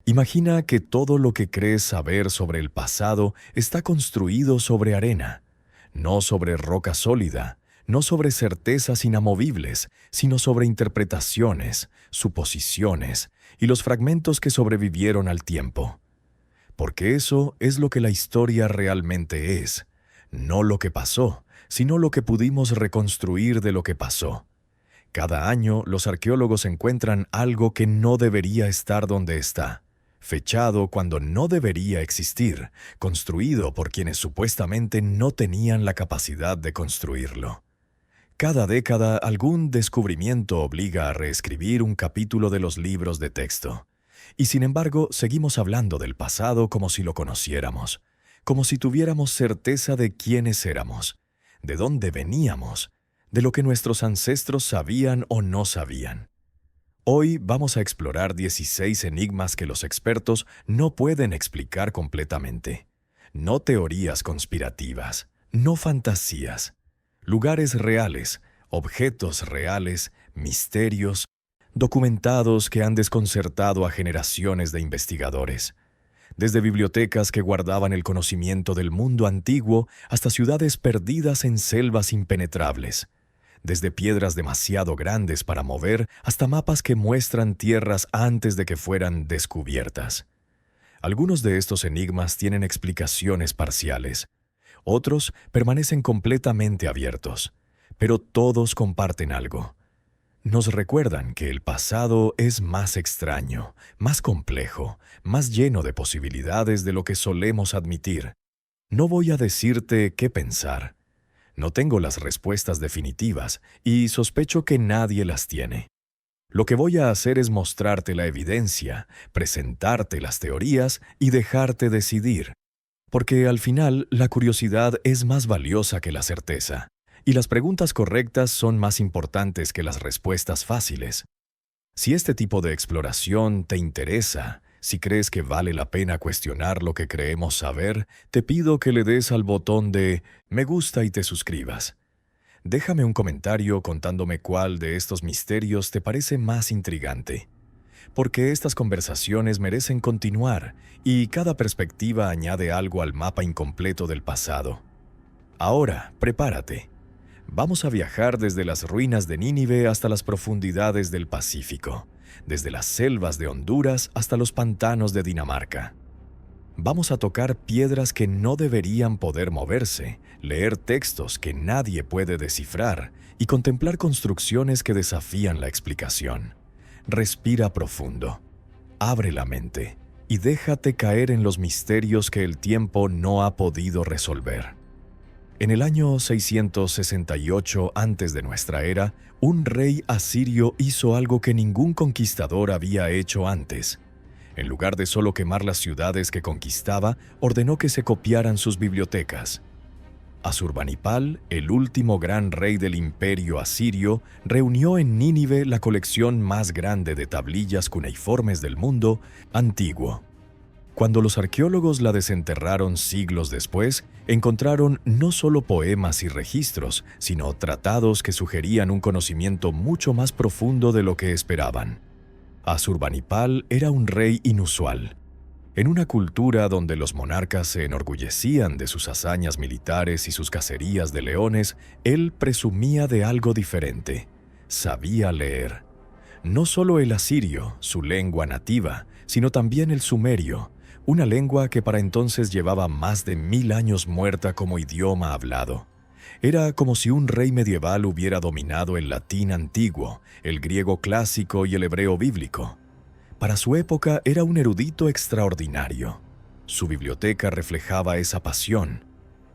Imagina que todo lo que crees saber sobre el pasado está construido sobre arena, no sobre roca sólida, no sobre certezas inamovibles, sino sobre interpretaciones, suposiciones y los fragmentos que sobrevivieron al tiempo. Porque eso es lo que la historia realmente es, no lo que pasó, sino lo que pudimos reconstruir de lo que pasó. Cada año los arqueólogos encuentran algo que no debería estar donde está, fechado cuando no debería existir, construido por quienes supuestamente no tenían la capacidad de construirlo. Cada década algún descubrimiento obliga a reescribir un capítulo de los libros de texto. Y sin embargo, seguimos hablando del pasado como si lo conociéramos, como si tuviéramos certeza de quiénes éramos, de dónde veníamos, de lo que nuestros ancestros sabían o no sabían. Hoy vamos a explorar 16 enigmas que los expertos no pueden explicar completamente. No teorías conspirativas, no fantasías. Lugares reales, objetos reales, misterios, documentados que han desconcertado a generaciones de investigadores. Desde bibliotecas que guardaban el conocimiento del mundo antiguo hasta ciudades perdidas en selvas impenetrables. Desde piedras demasiado grandes para mover hasta mapas que muestran tierras antes de que fueran descubiertas. Algunos de estos enigmas tienen explicaciones parciales. Otros permanecen completamente abiertos, pero todos comparten algo. Nos recuerdan que el pasado es más extraño, más complejo, más lleno de posibilidades de lo que solemos admitir. No voy a decirte qué pensar. No tengo las respuestas definitivas y sospecho que nadie las tiene. Lo que voy a hacer es mostrarte la evidencia, presentarte las teorías y dejarte decidir. Porque al final la curiosidad es más valiosa que la certeza. Y las preguntas correctas son más importantes que las respuestas fáciles. Si este tipo de exploración te interesa, si crees que vale la pena cuestionar lo que creemos saber, te pido que le des al botón de me gusta y te suscribas. Déjame un comentario contándome cuál de estos misterios te parece más intrigante. Porque estas conversaciones merecen continuar y cada perspectiva añade algo al mapa incompleto del pasado. Ahora, prepárate. Vamos a viajar desde las ruinas de Nínive hasta las profundidades del Pacífico, desde las selvas de Honduras hasta los pantanos de Dinamarca. Vamos a tocar piedras que no deberían poder moverse, leer textos que nadie puede descifrar y contemplar construcciones que desafían la explicación. Respira profundo, abre la mente y déjate caer en los misterios que el tiempo no ha podido resolver. En el año 668 antes de nuestra era, un rey asirio hizo algo que ningún conquistador había hecho antes. En lugar de solo quemar las ciudades que conquistaba, ordenó que se copiaran sus bibliotecas. Asurbanipal, el último gran rey del imperio asirio, reunió en Nínive la colección más grande de tablillas cuneiformes del mundo antiguo. Cuando los arqueólogos la desenterraron siglos después, encontraron no solo poemas y registros, sino tratados que sugerían un conocimiento mucho más profundo de lo que esperaban. Asurbanipal era un rey inusual. En una cultura donde los monarcas se enorgullecían de sus hazañas militares y sus cacerías de leones, él presumía de algo diferente. Sabía leer. No solo el asirio, su lengua nativa, sino también el sumerio, una lengua que para entonces llevaba más de 1000 años muerta como idioma hablado. Era como si un rey medieval hubiera dominado el latín antiguo, el griego clásico y el hebreo bíblico. Para su época era un erudito extraordinario. Su biblioteca reflejaba esa pasión.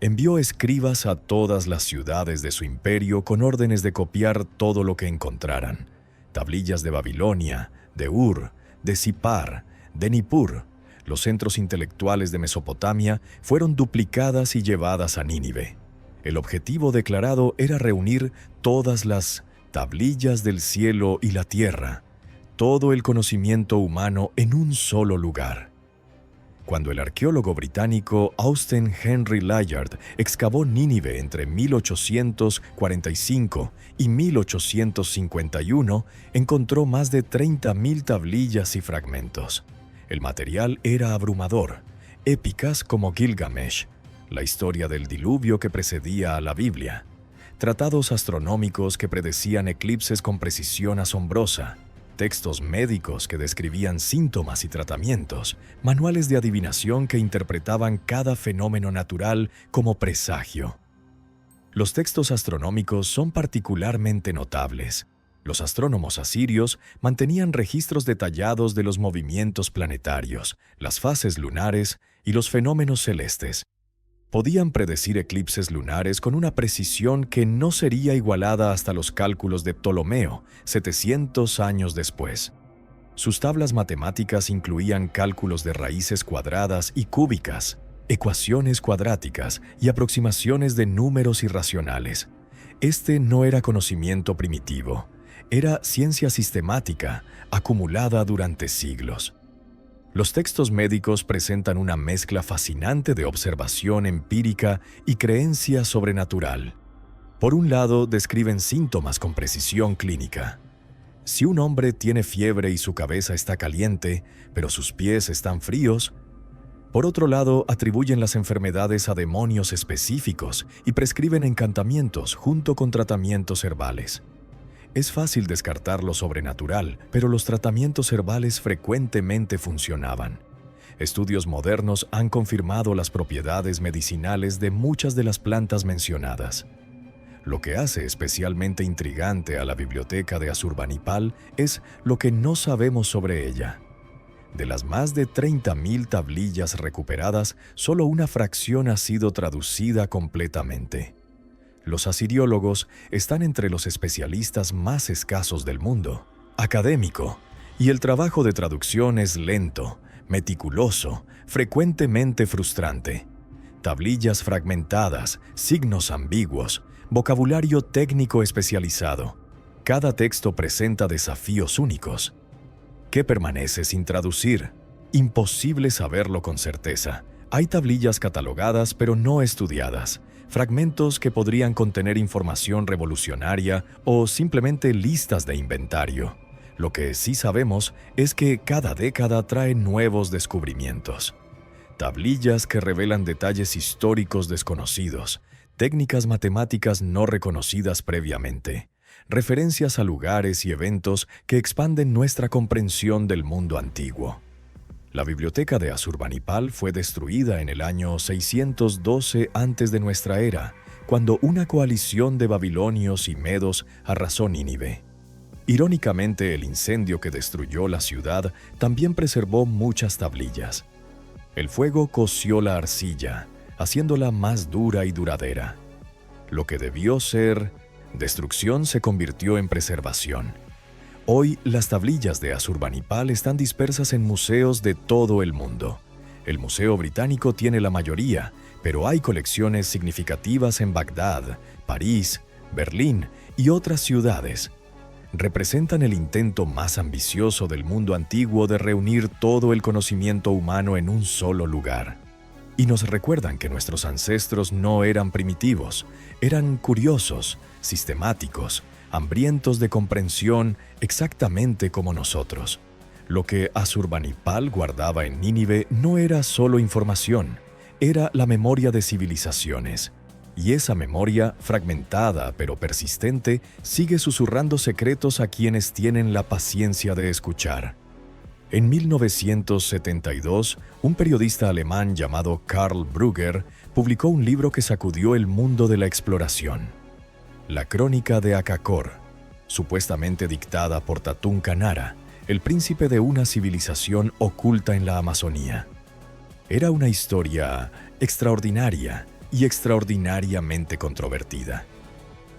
Envió escribas a todas las ciudades de su imperio con órdenes de copiar todo lo que encontraran. Tablillas de Babilonia, de Ur, de Sipar, de Nippur. Los centros intelectuales de Mesopotamia fueron duplicadas y llevadas a Nínive. El objetivo declarado era reunir todas las tablillas del cielo y la tierra, todo el conocimiento humano en un solo lugar. Cuando el arqueólogo británico Austen Henry Layard excavó Nínive entre 1845 y 1851, encontró más de 30.000 tablillas y fragmentos. El material era abrumador, épicas como Gilgamesh, la historia del diluvio que precedía a la Biblia, tratados astronómicos que predecían eclipses con precisión asombrosa, textos médicos que describían síntomas y tratamientos, manuales de adivinación que interpretaban cada fenómeno natural como presagio. Los textos astronómicos son particularmente notables. Los astrónomos asirios mantenían registros detallados de los movimientos planetarios, las fases lunares y los fenómenos celestes. Podían predecir eclipses lunares con una precisión que no sería igualada hasta los cálculos de Ptolomeo, 700 años después. Sus tablas matemáticas incluían cálculos de raíces cuadradas y cúbicas, ecuaciones cuadráticas y aproximaciones de números irracionales. Este no era conocimiento primitivo, era ciencia sistemática, acumulada durante siglos. Los textos médicos presentan una mezcla fascinante de observación empírica y creencia sobrenatural. Por un lado, describen síntomas con precisión clínica. Si un hombre tiene fiebre y su cabeza está caliente, pero sus pies están fríos. Por otro lado, atribuyen las enfermedades a demonios específicos y prescriben encantamientos junto con tratamientos herbales. Es fácil descartar lo sobrenatural, pero los tratamientos herbales frecuentemente funcionaban. Estudios modernos han confirmado las propiedades medicinales de muchas de las plantas mencionadas. Lo que hace especialmente intrigante a la biblioteca de Asurbanipal es lo que no sabemos sobre ella. De las más de 30.000 tablillas recuperadas, solo una fracción ha sido traducida completamente. Los asiriólogos están entre los especialistas más escasos del mundo, académico, y el trabajo de traducción es lento, meticuloso, frecuentemente frustrante. Tablillas fragmentadas, signos ambiguos, vocabulario técnico especializado. Cada texto presenta desafíos únicos. ¿Qué permanece sin traducir? Imposible saberlo con certeza. Hay tablillas catalogadas pero no estudiadas, fragmentos que podrían contener información revolucionaria o simplemente listas de inventario. Lo que sí sabemos es que cada década trae nuevos descubrimientos. Tablillas que revelan detalles históricos desconocidos, técnicas matemáticas no reconocidas previamente, referencias a lugares y eventos que expanden nuestra comprensión del mundo antiguo. La biblioteca de Asurbanipal fue destruida en el año 612 antes de nuestra era, cuando una coalición de babilonios y medos arrasó Nínive. Irónicamente, el incendio que destruyó la ciudad también preservó muchas tablillas. El fuego coció la arcilla, haciéndola más dura y duradera. Lo que debió ser destrucción se convirtió en preservación. Hoy, las tablillas de Asurbanipal están dispersas en museos de todo el mundo. El Museo Británico tiene la mayoría, pero hay colecciones significativas en Bagdad, París, Berlín y otras ciudades. Representan el intento más ambicioso del mundo antiguo de reunir todo el conocimiento humano en un solo lugar. Y nos recuerdan que nuestros ancestros no eran primitivos, eran curiosos, sistemáticos, hambrientos de comprensión exactamente como nosotros. Lo que Asurbanipal guardaba en Nínive no era solo información, era la memoria de civilizaciones. Y esa memoria, fragmentada pero persistente, sigue susurrando secretos a quienes tienen la paciencia de escuchar. En 1972, un periodista alemán llamado Karl Brugger publicó un libro que sacudió el mundo de la exploración. La Crónica de Akakor, supuestamente dictada por Tatún Kanara, el príncipe de una civilización oculta en la Amazonía. Era una historia extraordinaria y extraordinariamente controvertida.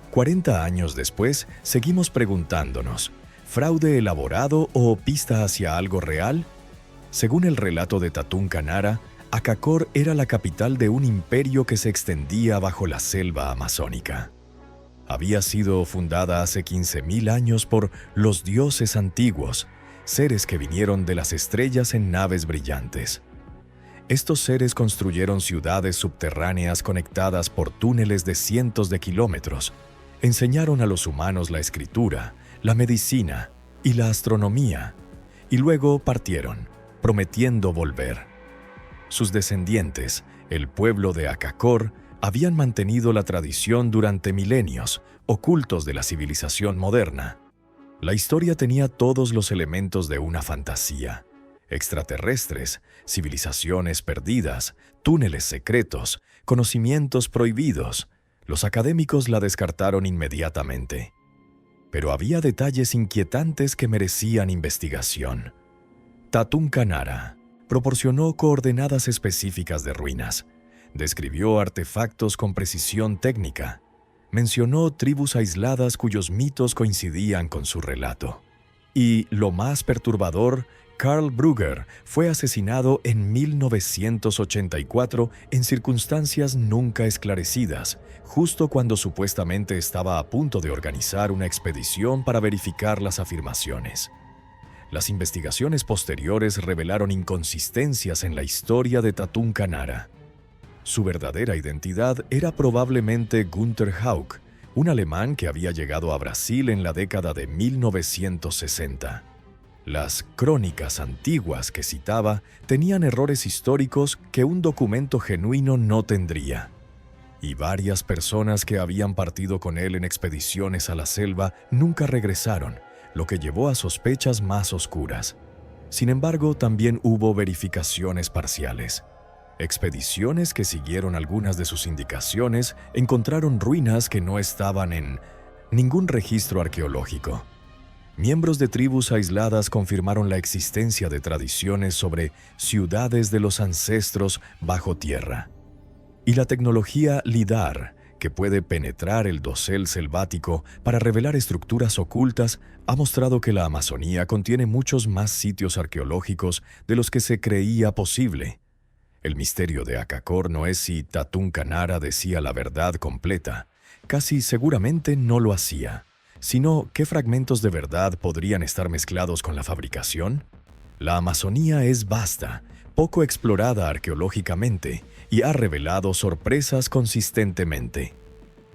40 años después, seguimos preguntándonos, ¿fraude elaborado o pista hacia algo real? Según el relato de Tatún Kanara, Akakor era la capital de un imperio que se extendía bajo la selva amazónica. Había sido fundada hace 15.000 años por los dioses antiguos, seres que vinieron de las estrellas en naves brillantes. Estos seres construyeron ciudades subterráneas conectadas por túneles de cientos de kilómetros, enseñaron a los humanos la escritura, la medicina y la astronomía, y luego partieron, prometiendo volver. Sus descendientes, el pueblo de Akakor, habían mantenido la tradición durante milenios, ocultos de la civilización moderna. La historia tenía todos los elementos de una fantasía: extraterrestres, civilizaciones perdidas, túneles secretos, conocimientos prohibidos. Los académicos la descartaron inmediatamente. Pero había detalles inquietantes que merecían investigación. Tatún Kanara proporcionó coordenadas específicas de ruinas, describió artefactos con precisión técnica, mencionó tribus aisladas cuyos mitos coincidían con su relato. Y, lo más perturbador, Karl Brugger fue asesinado en 1984 en circunstancias nunca esclarecidas, justo cuando supuestamente estaba a punto de organizar una expedición para verificar las afirmaciones. Las investigaciones posteriores revelaron inconsistencias en la historia de Tatún Kanara. Su verdadera identidad era probablemente Günther Hauck, un alemán que había llegado a Brasil en la década de 1960. Las crónicas antiguas que citaba tenían errores históricos que un documento genuino no tendría. Y varias personas que habían partido con él en expediciones a la selva nunca regresaron, lo que llevó a sospechas más oscuras. Sin embargo, también hubo verificaciones parciales. Expediciones que siguieron algunas de sus indicaciones encontraron ruinas que no estaban en ningún registro arqueológico. Miembros de tribus aisladas confirmaron la existencia de tradiciones sobre ciudades de los ancestros bajo tierra. Y la tecnología LIDAR, que puede penetrar el dosel selvático para revelar estructuras ocultas, ha mostrado que la Amazonía contiene muchos más sitios arqueológicos de los que se creía posible. El misterio de Akakor no es si Tatún Kanara decía la verdad completa, casi seguramente no lo hacía, sino qué fragmentos de verdad podrían estar mezclados con la fabricación. La Amazonía es vasta, poco explorada arqueológicamente, y ha revelado sorpresas consistentemente.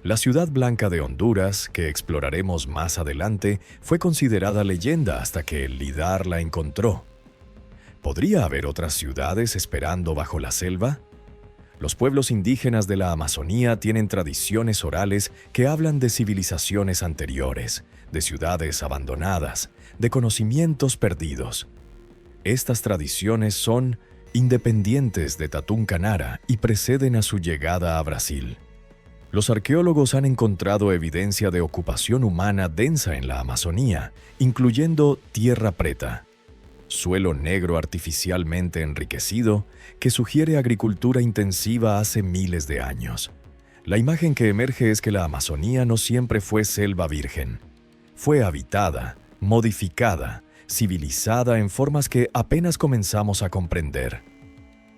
La Ciudad Blanca de Honduras, que exploraremos más adelante, fue considerada leyenda hasta que el LIDAR la encontró. ¿Podría haber otras ciudades esperando bajo la selva? Los pueblos indígenas de la Amazonía tienen tradiciones orales que hablan de civilizaciones anteriores, de ciudades abandonadas, de conocimientos perdidos. Estas tradiciones son independientes de Tatún Kanara y preceden a su llegada a Brasil. Los arqueólogos han encontrado evidencia de ocupación humana densa en la Amazonía, incluyendo tierra preta, suelo negro artificialmente enriquecido que sugiere agricultura intensiva hace miles de años. La imagen que emerge es que la Amazonía no siempre fue selva virgen. Fue habitada, modificada, civilizada en formas que apenas comenzamos a comprender.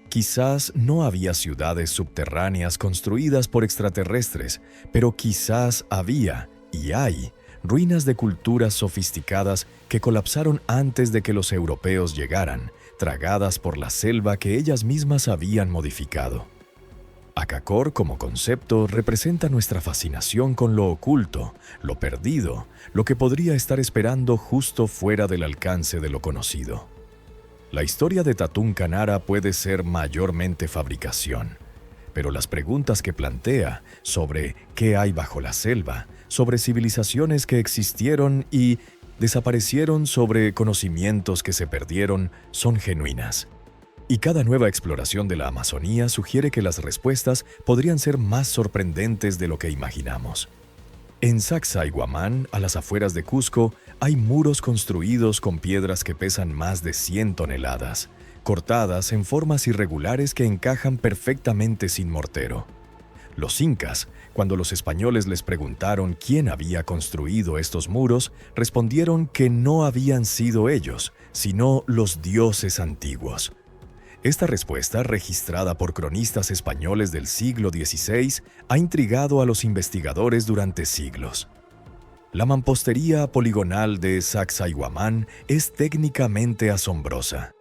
Quizás no había ciudades subterráneas construidas por extraterrestres, pero quizás había, y hay, ruinas de culturas sofisticadas que colapsaron antes de que los europeos llegaran, tragadas por la selva que ellas mismas habían modificado. Akakor, como concepto, representa nuestra fascinación con lo oculto, lo perdido, lo que podría estar esperando justo fuera del alcance de lo conocido. La historia de Tatún Kanara puede ser mayormente fabricación, pero las preguntas que plantea sobre qué hay bajo la selva, sobre civilizaciones que existieron y desaparecieron, sobre conocimientos que se perdieron, son genuinas. Y cada nueva exploración de la Amazonía sugiere que las respuestas podrían ser más sorprendentes de lo que imaginamos. En Sacsayhuamán, a las afueras de Cusco, hay muros construidos con piedras que pesan más de 100 toneladas, cortadas en formas irregulares que encajan perfectamente sin mortero. Los incas, cuando los españoles les preguntaron quién había construido estos muros, respondieron que no habían sido ellos, sino los dioses antiguos. Esta respuesta, registrada por cronistas españoles del siglo XVI, ha intrigado a los investigadores durante siglos. La mampostería poligonal de Sacsayhuamán es técnicamente asombrosa.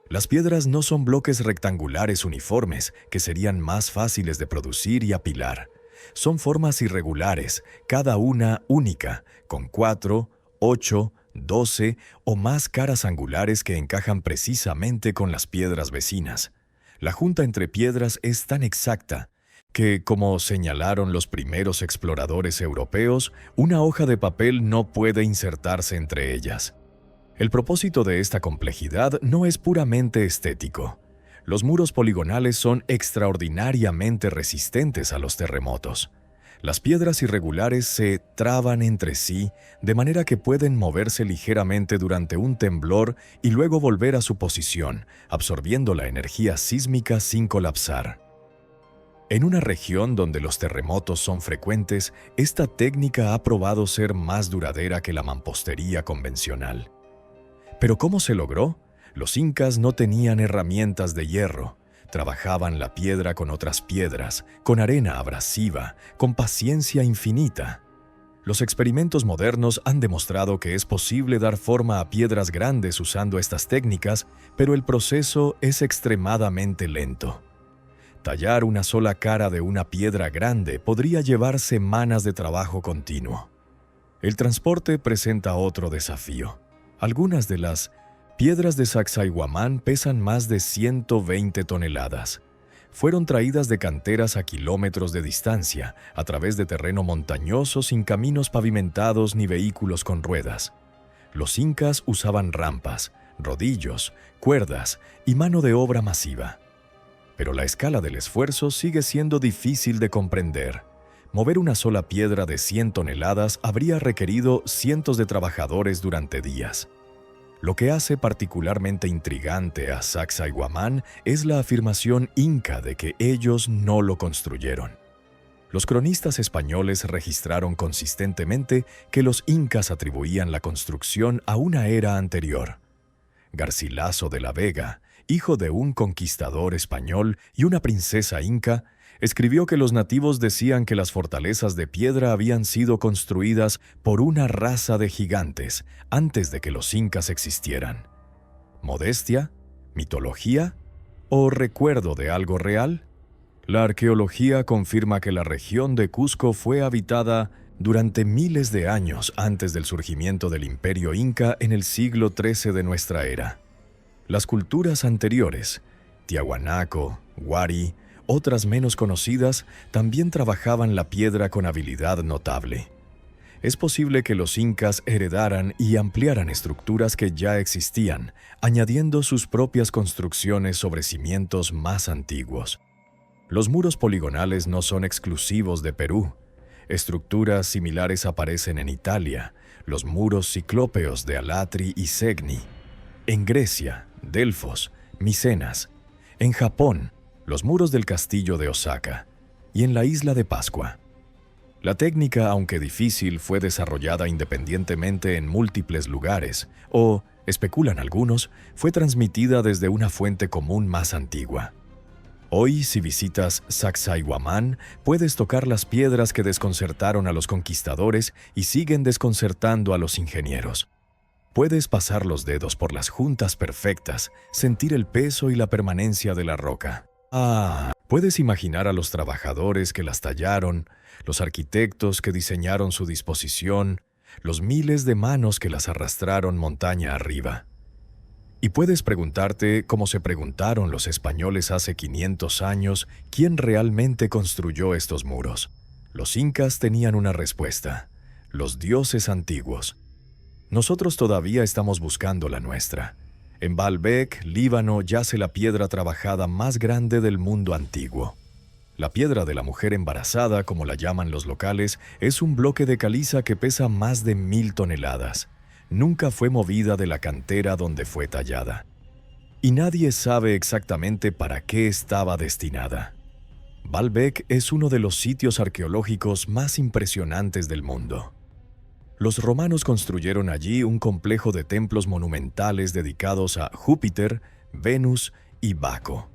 Las piedras no son bloques rectangulares uniformes que serían más fáciles de producir y apilar. Son formas irregulares, cada una única, con 4, 8, 12 o más caras angulares que encajan precisamente con las piedras vecinas. La junta entre piedras es tan exacta que, como señalaron los primeros exploradores europeos, una hoja de papel no puede insertarse entre ellas. El propósito de esta complejidad no es puramente estético. Los muros poligonales son extraordinariamente resistentes a los terremotos. Las piedras irregulares se traban entre sí de manera que pueden moverse ligeramente durante un temblor y luego volver a su posición, absorbiendo la energía sísmica sin colapsar. En una región donde los terremotos son frecuentes, esta técnica ha probado ser más duradera que la mampostería convencional. ¿Pero cómo se logró? Los incas no tenían herramientas de hierro. Trabajaban la piedra con otras piedras, con arena abrasiva, con paciencia infinita. Los experimentos modernos han demostrado que es posible dar forma a piedras grandes usando estas técnicas, pero el proceso es extremadamente lento. Tallar una sola cara de una piedra grande podría llevar semanas de trabajo continuo. El transporte presenta otro desafío. Algunas de las piedras de Sacsayhuamán pesan más de 120 toneladas. Fueron traídas de canteras a kilómetros de distancia, a través de terreno montañoso sin caminos pavimentados ni vehículos con ruedas. Los incas usaban rampas, rodillos, cuerdas y mano de obra masiva. Pero la escala del esfuerzo sigue siendo difícil de comprender. Mover una sola piedra de 100 toneladas habría requerido cientos de trabajadores durante días. Lo que hace particularmente intrigante a Sacsayhuamán es la afirmación inca de que ellos no lo construyeron. Los cronistas españoles registraron consistentemente que los incas atribuían la construcción a una era anterior. Garcilaso de la Vega, hijo de un conquistador español y una princesa inca, escribió que los nativos decían que las fortalezas de piedra habían sido construidas por una raza de gigantes antes de que los incas existieran. ¿Modestia? ¿Mitología? ¿O recuerdo de algo real? La arqueología confirma que la región de Cusco fue habitada durante miles de años antes del surgimiento del Imperio Inca en el siglo XIII de nuestra era. Las culturas anteriores, Tiahuanaco, Huari, otras menos conocidas, también trabajaban la piedra con habilidad notable. Es posible que los incas heredaran y ampliaran estructuras que ya existían, añadiendo sus propias construcciones sobre cimientos más antiguos. Los muros poligonales no son exclusivos de Perú. Estructuras similares aparecen en Italia, los muros ciclópeos de Alatri y Segni, en Grecia, Delfos, Micenas, en Japón, los muros del castillo de Osaka, y en la isla de Pascua. La técnica, aunque difícil, fue desarrollada independientemente en múltiples lugares, o, especulan algunos, fue transmitida desde una fuente común más antigua. Hoy, si visitas Sacsayhuamán, puedes tocar las piedras que desconcertaron a los conquistadores y siguen desconcertando a los ingenieros. Puedes pasar los dedos por las juntas perfectas, sentir el peso y la permanencia de la roca. Puedes imaginar a los trabajadores que las tallaron, los arquitectos que diseñaron su disposición, los miles de manos que las arrastraron montaña arriba. Y puedes preguntarte, como se preguntaron los españoles hace 500 años, ¿quién realmente construyó estos muros? Los incas tenían una respuesta: los dioses antiguos. Nosotros todavía estamos buscando la nuestra. En Baalbek, Líbano, yace la piedra trabajada más grande del mundo antiguo. La piedra de la mujer embarazada, como la llaman los locales, es un bloque de caliza que pesa más de 1000 toneladas. Nunca fue movida de la cantera donde fue tallada. Y nadie sabe exactamente para qué estaba destinada. Baalbek es uno de los sitios arqueológicos más impresionantes del mundo. Los romanos construyeron allí un complejo de templos monumentales dedicados a Júpiter, Venus y Baco.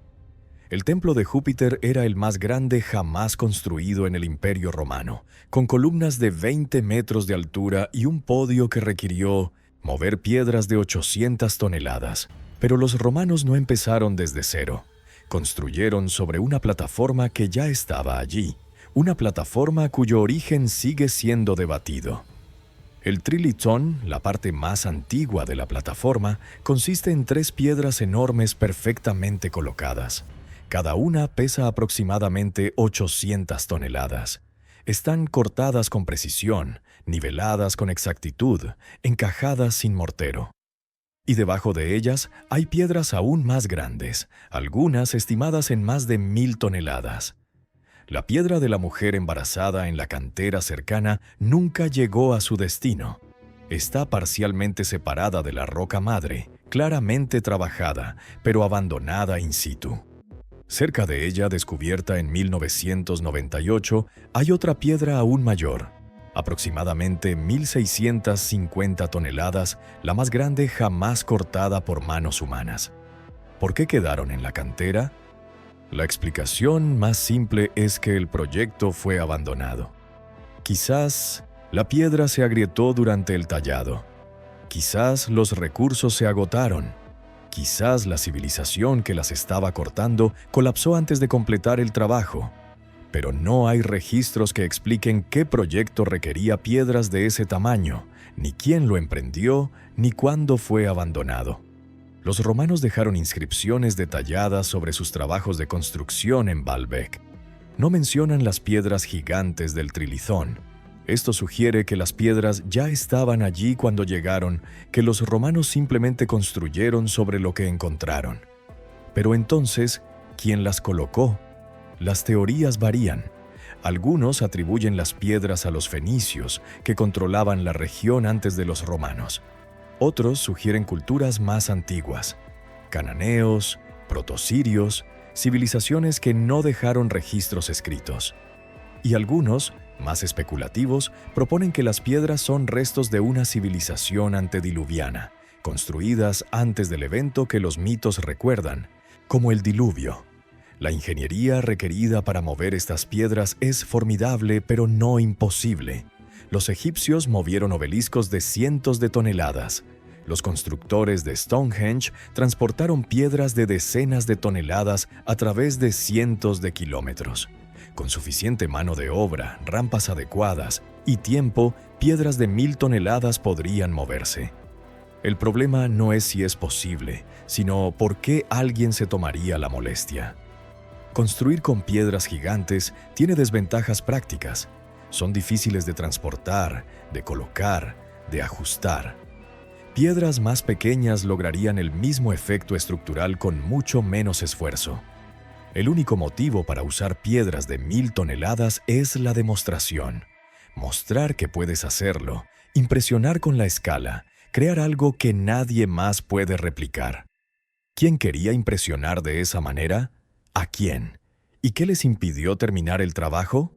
El templo de Júpiter era el más grande jamás construido en el Imperio Romano, con columnas de 20 metros de altura y un podio que requirió mover piedras de 800 toneladas. Pero los romanos no empezaron desde cero. Construyeron sobre una plataforma que ya estaba allí, una plataforma cuyo origen sigue siendo debatido. El trilithón, la parte más antigua de la plataforma, consiste en 3 piedras enormes perfectamente colocadas. Cada una pesa aproximadamente 800 toneladas. Están cortadas con precisión, niveladas con exactitud, encajadas sin mortero. Y debajo de ellas hay piedras aún más grandes, algunas estimadas en más de 1000 toneladas. La piedra de la mujer embarazada en la cantera cercana nunca llegó a su destino. Está parcialmente separada de la roca madre, claramente trabajada, pero abandonada in situ. Cerca de ella, descubierta en 1998, hay otra piedra aún mayor, aproximadamente 1650 toneladas, la más grande jamás cortada por manos humanas. ¿Por qué quedaron en la cantera? La explicación más simple es que el proyecto fue abandonado. Quizás la piedra se agrietó durante el tallado. Quizás los recursos se agotaron. Quizás la civilización que las estaba cortando colapsó antes de completar el trabajo. Pero no hay registros que expliquen qué proyecto requería piedras de ese tamaño, ni quién lo emprendió, ni cuándo fue abandonado. Los romanos dejaron inscripciones detalladas sobre sus trabajos de construcción en Baalbek. No mencionan las piedras gigantes del trilithón. Esto sugiere que las piedras ya estaban allí cuando llegaron, que los romanos simplemente construyeron sobre lo que encontraron. Pero entonces, ¿quién las colocó? Las teorías varían. Algunos atribuyen las piedras a los fenicios, que controlaban la región antes de los romanos. Otros sugieren culturas más antiguas, cananeos, protosirios, civilizaciones que no dejaron registros escritos. Y algunos, más especulativos, proponen que las piedras son restos de una civilización antediluviana, construidas antes del evento que los mitos recuerdan, como el diluvio. La ingeniería requerida para mover estas piedras es formidable, pero no imposible. Los egipcios movieron obeliscos de cientos de toneladas. Los constructores de Stonehenge transportaron piedras de decenas de toneladas a través de cientos de kilómetros. Con suficiente mano de obra, rampas adecuadas y tiempo, piedras de 1000 toneladas podrían moverse. El problema no es si es posible, sino por qué alguien se tomaría la molestia. Construir con piedras gigantes tiene desventajas prácticas. Son difíciles de transportar, de colocar, de ajustar. Piedras más pequeñas lograrían el mismo efecto estructural con mucho menos esfuerzo. El único motivo para usar piedras de 1000 toneladas es la demostración. Mostrar que puedes hacerlo, impresionar con la escala, crear algo que nadie más puede replicar. ¿Quién quería impresionar de esa manera? ¿A quién? ¿Y qué les impidió terminar el trabajo?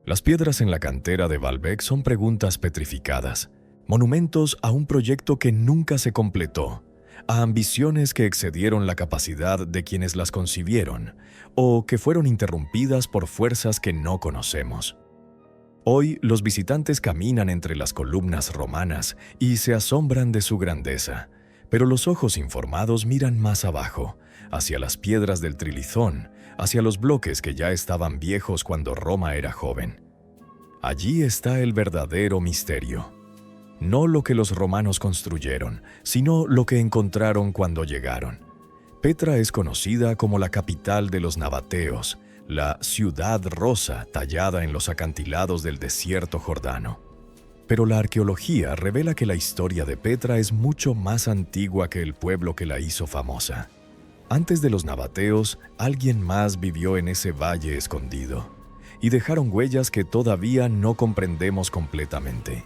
Las piedras en la cantera de Baalbek son preguntas petrificadas, monumentos a un proyecto que nunca se completó, a ambiciones que excedieron la capacidad de quienes las concibieron, o que fueron interrumpidas por fuerzas que no conocemos. Hoy los visitantes caminan entre las columnas romanas y se asombran de su grandeza, pero los ojos informados miran más abajo, hacia las piedras del trilithón, hacia los bloques que ya estaban viejos cuando Roma era joven. Allí está el verdadero misterio. No lo que los romanos construyeron, sino lo que encontraron cuando llegaron. Petra es conocida como la capital de los nabateos, la ciudad rosa tallada en los acantilados del desierto jordano. Pero la arqueología revela que la historia de Petra es mucho más antigua que el pueblo que la hizo famosa. Antes de los nabateos, alguien más vivió en ese valle escondido, y dejaron huellas que todavía no comprendemos completamente.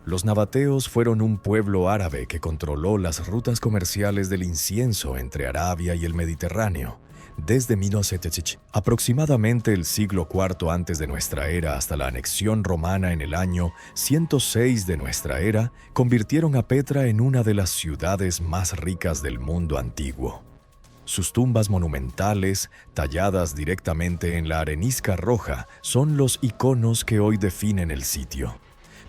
Los nabateos fueron un pueblo árabe que controló las rutas comerciales del incienso entre Arabia y el Mediterráneo, desde aproximadamente el siglo IV antes de nuestra era hasta la anexión romana en el año 106 de nuestra era, convirtieron a Petra en una de las ciudades más ricas del mundo antiguo. Sus tumbas monumentales, talladas directamente en la arenisca roja, son los iconos que hoy definen el sitio.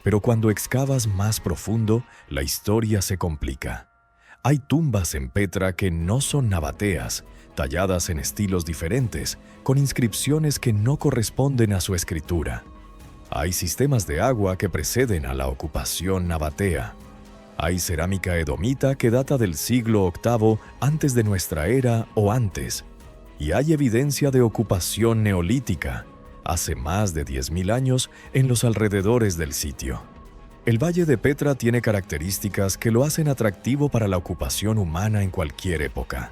Pero cuando excavas más profundo, la historia se complica. Hay tumbas en Petra que no son nabateas, talladas en estilos diferentes, con inscripciones que no corresponden a su escritura. Hay sistemas de agua que preceden a la ocupación nabatea. Hay cerámica edomita que data del siglo VIII antes de nuestra era o antes. Y hay evidencia de ocupación neolítica, hace más de 10.000 años, en los alrededores del sitio. El Valle de Petra tiene características que lo hacen atractivo para la ocupación humana en cualquier época.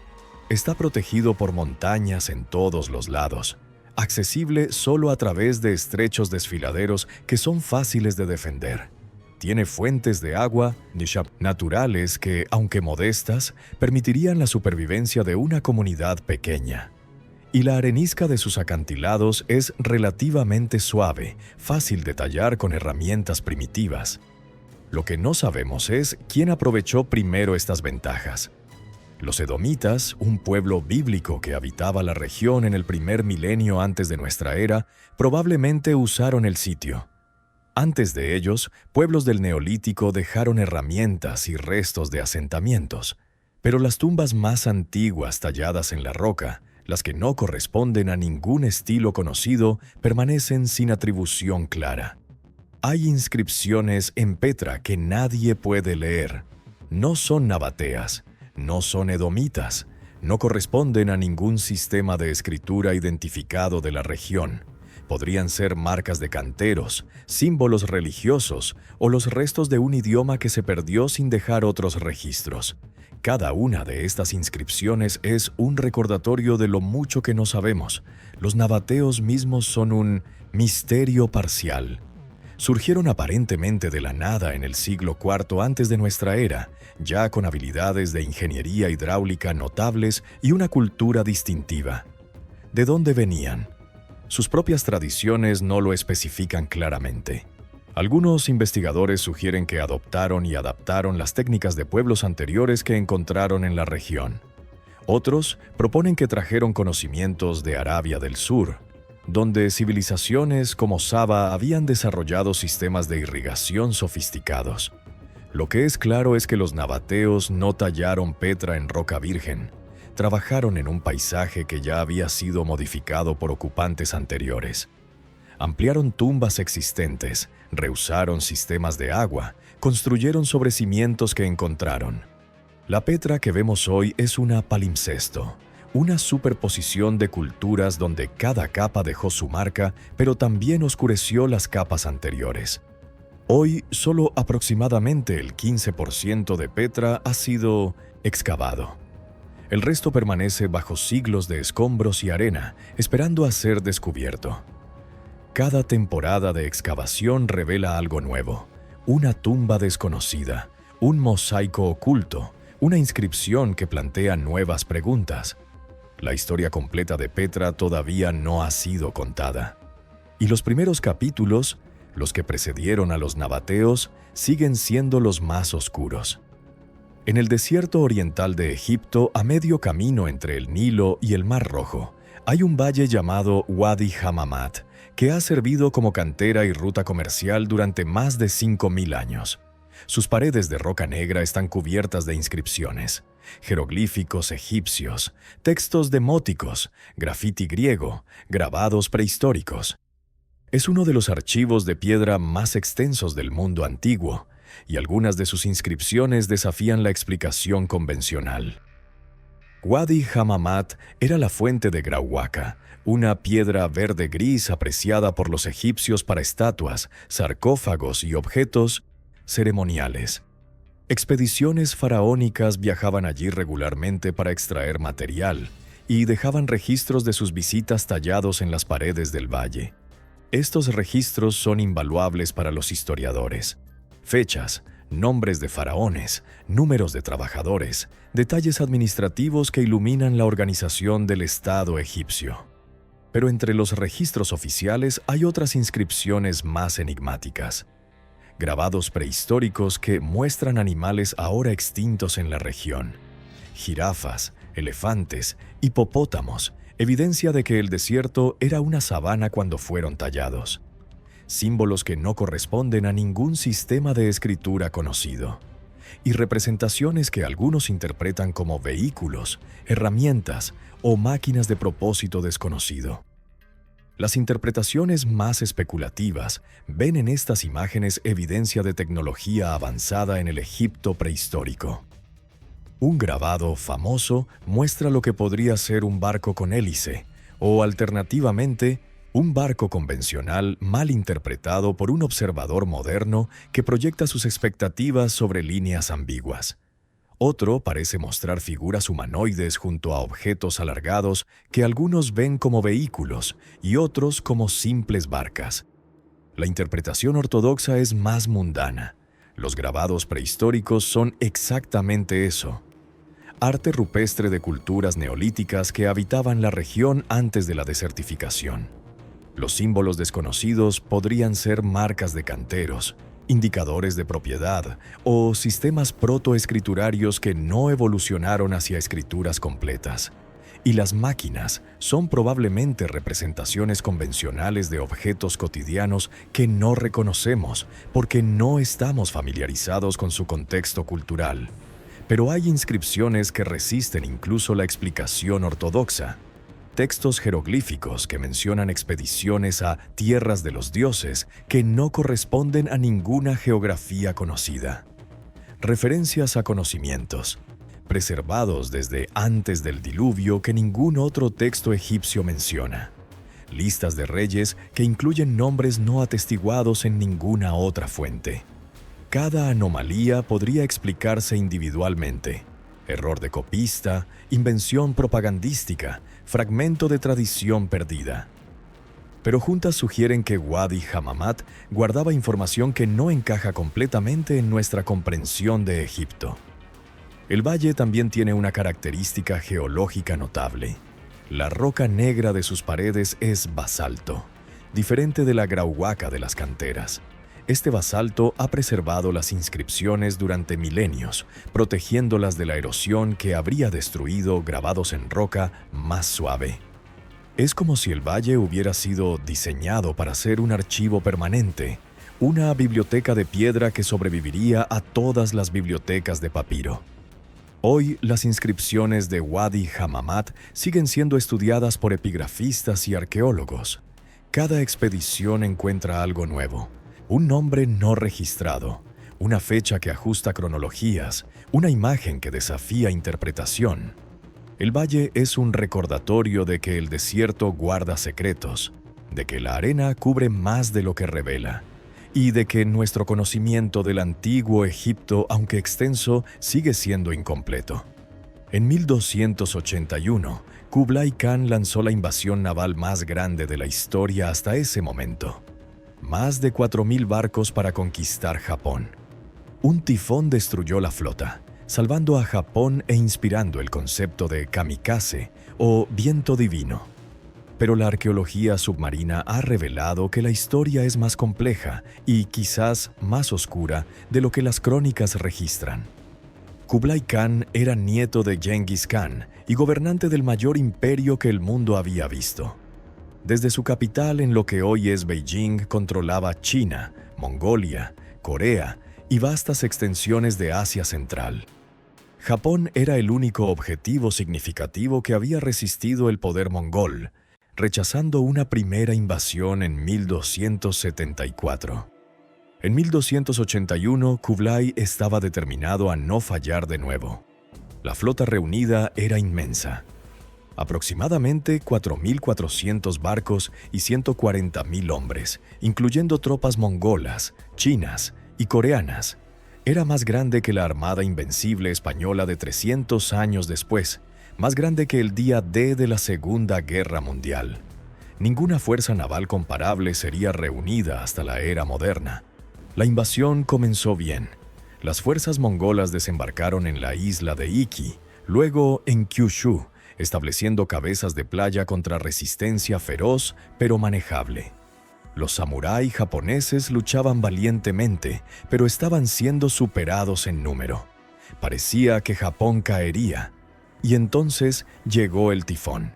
Está protegido por montañas en todos los lados, accesible solo a través de estrechos desfiladeros que son fáciles de defender. Tiene fuentes de agua naturales que, aunque modestas, permitirían la supervivencia de una comunidad pequeña. Y la arenisca de sus acantilados es relativamente suave, fácil de tallar con herramientas primitivas. Lo que no sabemos es quién aprovechó primero estas ventajas. Los edomitas, un pueblo bíblico que habitaba la región en el primer milenio antes de nuestra era, probablemente usaron el sitio. Antes de ellos, pueblos del Neolítico dejaron herramientas y restos de asentamientos, pero las tumbas más antiguas talladas en la roca, las que no corresponden a ningún estilo conocido, permanecen sin atribución clara. Hay inscripciones en Petra que nadie puede leer. No son nabateas, no son edomitas, no corresponden a ningún sistema de escritura identificado de la región. Podrían ser marcas de canteros, símbolos religiosos o los restos de un idioma que se perdió sin dejar otros registros. Cada una de estas inscripciones es un recordatorio de lo mucho que no sabemos. Los nabateos mismos son un misterio parcial. Surgieron aparentemente de la nada en el siglo IV antes de nuestra era, ya con habilidades de ingeniería hidráulica notables y una cultura distintiva. ¿De dónde venían? Sus propias tradiciones no lo especifican claramente. Algunos investigadores sugieren que adoptaron y adaptaron las técnicas de pueblos anteriores que encontraron en la región. Otros proponen que trajeron conocimientos de Arabia del Sur, donde civilizaciones como Saba habían desarrollado sistemas de irrigación sofisticados. Lo que es claro es que los nabateos no tallaron Petra en roca virgen. Trabajaron en un paisaje que ya había sido modificado por ocupantes anteriores. Ampliaron tumbas existentes, reusaron sistemas de agua, construyeron sobre cimientos que encontraron. La Petra que vemos hoy es una palimpsesto, una superposición de culturas donde cada capa dejó su marca, pero también oscureció las capas anteriores. Hoy, solo aproximadamente el 15% de Petra ha sido excavado. El resto permanece bajo siglos de escombros y arena, esperando a ser descubierto. Cada temporada de excavación revela algo nuevo, una tumba desconocida, un mosaico oculto, una inscripción que plantea nuevas preguntas. La historia completa de Petra todavía no ha sido contada. Y los primeros capítulos, los que precedieron a los nabateos, siguen siendo los más oscuros. En el desierto oriental de Egipto, a medio camino entre el Nilo y el Mar Rojo, hay un valle llamado Wadi Hamamat, que ha servido como cantera y ruta comercial durante más de 5.000 años. Sus paredes de roca negra están cubiertas de inscripciones, jeroglíficos egipcios, textos demóticos, grafiti griego, grabados prehistóricos. Es uno de los archivos de piedra más extensos del mundo antiguo, y algunas de sus inscripciones desafían la explicación convencional. Wadi Hamamat era la fuente de Grauwaka, una piedra verde-gris apreciada por los egipcios para estatuas, sarcófagos y objetos ceremoniales. Expediciones faraónicas viajaban allí regularmente para extraer material y dejaban registros de sus visitas tallados en las paredes del valle. Estos registros son invaluables para los historiadores. Fechas, nombres de faraones, números de trabajadores, detalles administrativos que iluminan la organización del Estado egipcio. Pero entre los registros oficiales hay otras inscripciones más enigmáticas. Grabados prehistóricos que muestran animales ahora extintos en la región. Jirafas, elefantes, hipopótamos, evidencia de que el desierto era una sabana cuando fueron tallados. Símbolos que no corresponden a ningún sistema de escritura conocido, y representaciones que algunos interpretan como vehículos, herramientas o máquinas de propósito desconocido. Las interpretaciones más especulativas ven en estas imágenes evidencia de tecnología avanzada en el Egipto prehistórico. Un grabado famoso muestra lo que podría ser un barco con hélice, o alternativamente, un barco convencional mal interpretado por un observador moderno que proyecta sus expectativas sobre líneas ambiguas. Otro parece mostrar figuras humanoides junto a objetos alargados que algunos ven como vehículos y otros como simples barcas. La interpretación ortodoxa es más mundana. Los grabados prehistóricos son exactamente eso. Arte rupestre de culturas neolíticas que habitaban la región antes de la desertificación. Los símbolos desconocidos podrían ser marcas de canteros, indicadores de propiedad o sistemas protoescriturarios que no evolucionaron hacia escrituras completas. Y las máquinas son probablemente representaciones convencionales de objetos cotidianos que no reconocemos porque no estamos familiarizados con su contexto cultural. Pero hay inscripciones que resisten incluso la explicación ortodoxa. Textos jeroglíficos que mencionan expediciones a tierras de los dioses que no corresponden a ninguna geografía conocida. Referencias a conocimientos, preservados desde antes del diluvio que ningún otro texto egipcio menciona. Listas de reyes que incluyen nombres no atestiguados en ninguna otra fuente. Cada anomalía podría explicarse individualmente. Error de copista, invención propagandística, fragmento de tradición perdida. Pero juntas sugieren que Wadi Hammamat guardaba información que no encaja completamente en nuestra comprensión de Egipto. El valle también tiene una característica geológica notable. La roca negra de sus paredes es basalto, diferente de la grauhuaca de las canteras. Este basalto ha preservado las inscripciones durante milenios, protegiéndolas de la erosión que habría destruido grabados en roca más suave. Es como si el valle hubiera sido diseñado para ser un archivo permanente, una biblioteca de piedra que sobreviviría a todas las bibliotecas de papiro. Hoy, las inscripciones de Wadi Hammamat siguen siendo estudiadas por epigrafistas y arqueólogos. Cada expedición encuentra algo nuevo. Un nombre no registrado, una fecha que ajusta cronologías, una imagen que desafía interpretación. El valle es un recordatorio de que el desierto guarda secretos, de que la arena cubre más de lo que revela, y de que nuestro conocimiento del antiguo Egipto, aunque extenso, sigue siendo incompleto. En 1281, Kublai Khan lanzó la invasión naval más grande de la historia hasta ese momento. Más de 4.000 barcos para conquistar Japón. Un tifón destruyó la flota, salvando a Japón e inspirando el concepto de kamikaze o viento divino. Pero la arqueología submarina ha revelado que la historia es más compleja y quizás más oscura de lo que las crónicas registran. Kublai Khan era nieto de Genghis Khan y gobernante del mayor imperio que el mundo había visto. Desde su capital en lo que hoy es Beijing controlaba China, Mongolia, Corea y vastas extensiones de Asia Central. Japón era el único objetivo significativo que había resistido el poder mongol, rechazando una primera invasión en 1274. En 1281, Kublai estaba determinado a no fallar de nuevo. La flota reunida era inmensa. Aproximadamente 4.400 barcos y 140.000 hombres, incluyendo tropas mongolas, chinas y coreanas. Era más grande que la Armada Invencible española de 300 años después, más grande que el día D de la Segunda Guerra Mundial. Ninguna fuerza naval comparable sería reunida hasta la era moderna. La invasión comenzó bien. Las fuerzas mongolas desembarcaron en la isla de Iki, luego en Kyushu, estableciendo cabezas de playa contra resistencia feroz pero manejable. Los samurái japoneses luchaban valientemente, pero estaban siendo superados en número. Parecía que Japón caería, y entonces llegó el tifón.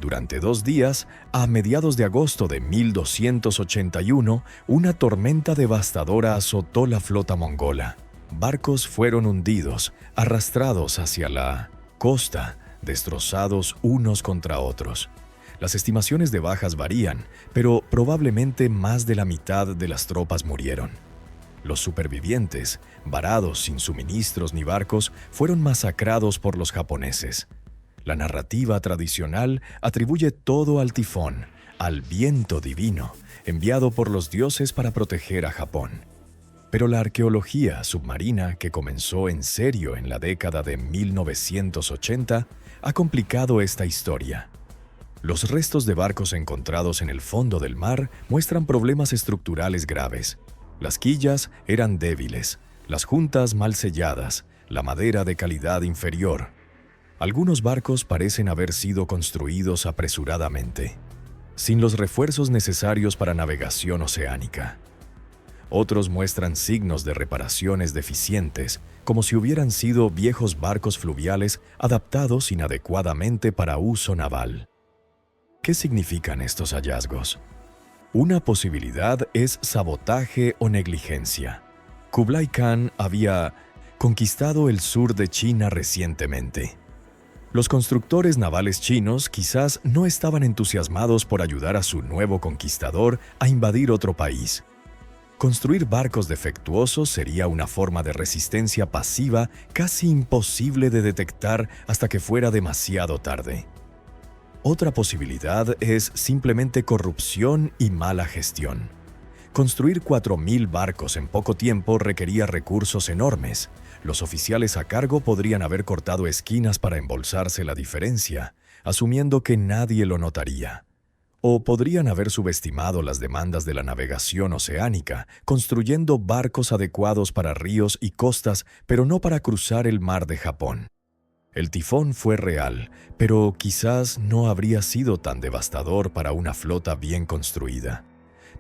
Durante 2 días, a mediados de agosto de 1281, una tormenta devastadora azotó la flota mongola. Barcos fueron hundidos, arrastrados hacia la costa, destrozados unos contra otros. Las estimaciones de bajas varían, pero probablemente más de la mitad de las tropas murieron. Los supervivientes, varados sin suministros ni barcos, fueron masacrados por los japoneses. La narrativa tradicional atribuye todo al tifón, al viento divino, enviado por los dioses para proteger a Japón. Pero la arqueología submarina, que comenzó en serio en la década de 1980, ha complicado esta historia. Los restos de barcos encontrados en el fondo del mar muestran problemas estructurales graves. Las quillas eran débiles, las juntas mal selladas, la madera de calidad inferior. Algunos barcos parecen haber sido construidos apresuradamente, sin los refuerzos necesarios para navegación oceánica. Otros muestran signos de reparaciones deficientes, como si hubieran sido viejos barcos fluviales adaptados inadecuadamente para uso naval. ¿Qué significan estos hallazgos? Una posibilidad es sabotaje o negligencia. Kublai Khan había conquistado el sur de China recientemente. Los constructores navales chinos quizás no estaban entusiasmados por ayudar a su nuevo conquistador a invadir otro país. Construir barcos defectuosos sería una forma de resistencia pasiva casi imposible de detectar hasta que fuera demasiado tarde. Otra posibilidad es simplemente corrupción y mala gestión. Construir 4.000 barcos en poco tiempo requería recursos enormes. Los oficiales a cargo podrían haber cortado esquinas para embolsarse la diferencia, asumiendo que nadie lo notaría. O podrían haber subestimado las demandas de la navegación oceánica, construyendo barcos adecuados para ríos y costas, pero no para cruzar el mar de Japón. El tifón fue real, pero quizás no habría sido tan devastador para una flota bien construida.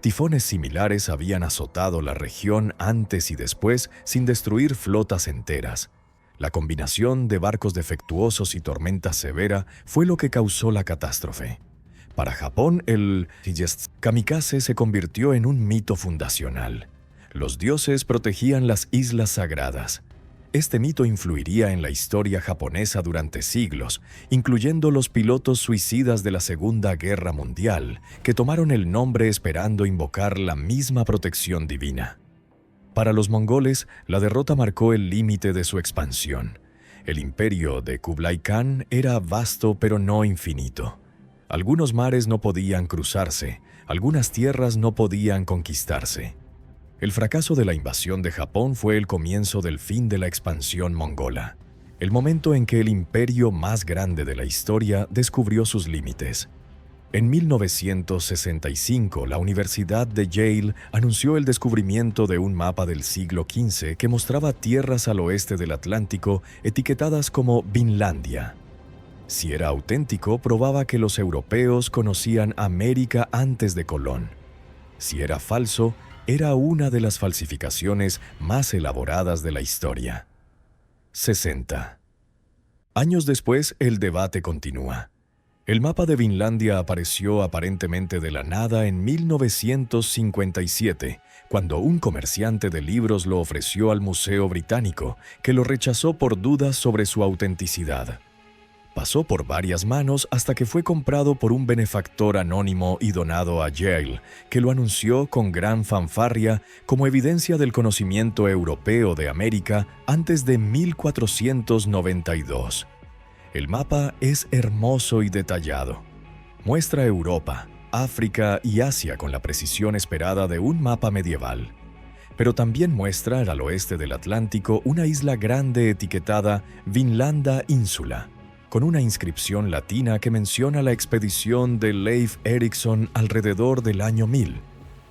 Tifones similares habían azotado la región antes y después sin destruir flotas enteras. La combinación de barcos defectuosos y tormenta severa fue lo que causó la catástrofe. Para Japón, el kamikaze se convirtió en un mito fundacional. Los dioses protegían las islas sagradas. Este mito influiría en la historia japonesa durante siglos, incluyendo los pilotos suicidas de la Segunda Guerra Mundial, que tomaron el nombre esperando invocar la misma protección divina. Para los mongoles, la derrota marcó el límite de su expansión. El imperio de Kublai Khan era vasto pero no infinito. Algunos mares no podían cruzarse, algunas tierras no podían conquistarse. El fracaso de la invasión de Japón fue el comienzo del fin de la expansión mongola, el momento en que el imperio más grande de la historia descubrió sus límites. En 1965, la Universidad de Yale anunció el descubrimiento de un mapa del siglo XV que mostraba tierras al oeste del Atlántico etiquetadas como Vinlandia. Si era auténtico, probaba que los europeos conocían América antes de Colón. Si era falso, era una de las falsificaciones más elaboradas de la historia. 60. Años después, el debate continúa. El mapa de Vinlandia apareció aparentemente de la nada en 1957, cuando un comerciante de libros lo ofreció al Museo Británico, que lo rechazó por dudas sobre su autenticidad. Pasó por varias manos hasta que fue comprado por un benefactor anónimo y donado a Yale, que lo anunció con gran fanfarria como evidencia del conocimiento europeo de América antes de 1492. El mapa es hermoso y detallado. Muestra Europa, África y Asia con la precisión esperada de un mapa medieval. Pero también muestra al oeste del Atlántico una isla grande etiquetada Vinlanda Ínsula, con una inscripción latina que menciona la expedición de Leif Erikson alrededor del año 1000.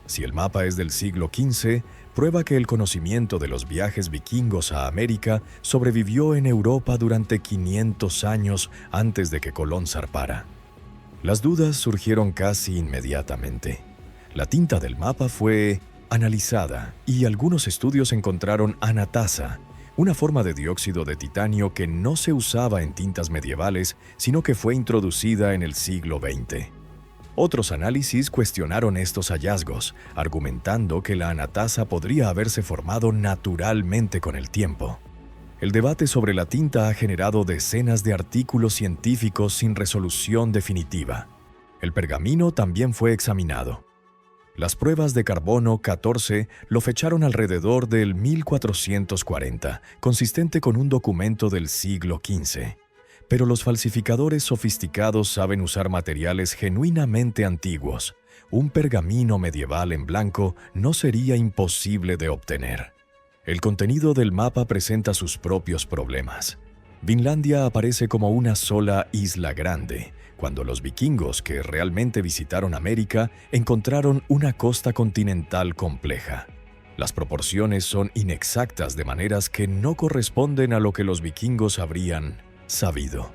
Si el mapa es del siglo XV, prueba que el conocimiento de los viajes vikingos a América sobrevivió en Europa durante 500 años antes de que Colón zarpara. Las dudas surgieron casi inmediatamente. La tinta del mapa fue analizada y algunos estudios encontraron anatasa, una forma de dióxido de titanio que no se usaba en tintas medievales, sino que fue introducida en el siglo XX. Otros análisis cuestionaron estos hallazgos, argumentando que la anatasa podría haberse formado naturalmente con el tiempo. El debate sobre la tinta ha generado decenas de artículos científicos sin resolución definitiva. El pergamino también fue examinado. Las pruebas de carbono 14 lo fecharon alrededor del 1440, consistente con un documento del siglo XV. Pero los falsificadores sofisticados saben usar materiales genuinamente antiguos. Un pergamino medieval en blanco no sería imposible de obtener. El contenido del mapa presenta sus propios problemas. Vinlandia aparece como una sola isla grande, cuando los vikingos que realmente visitaron América encontraron una costa continental compleja. Las proporciones son inexactas de maneras que no corresponden a lo que los vikingos habrían sabido.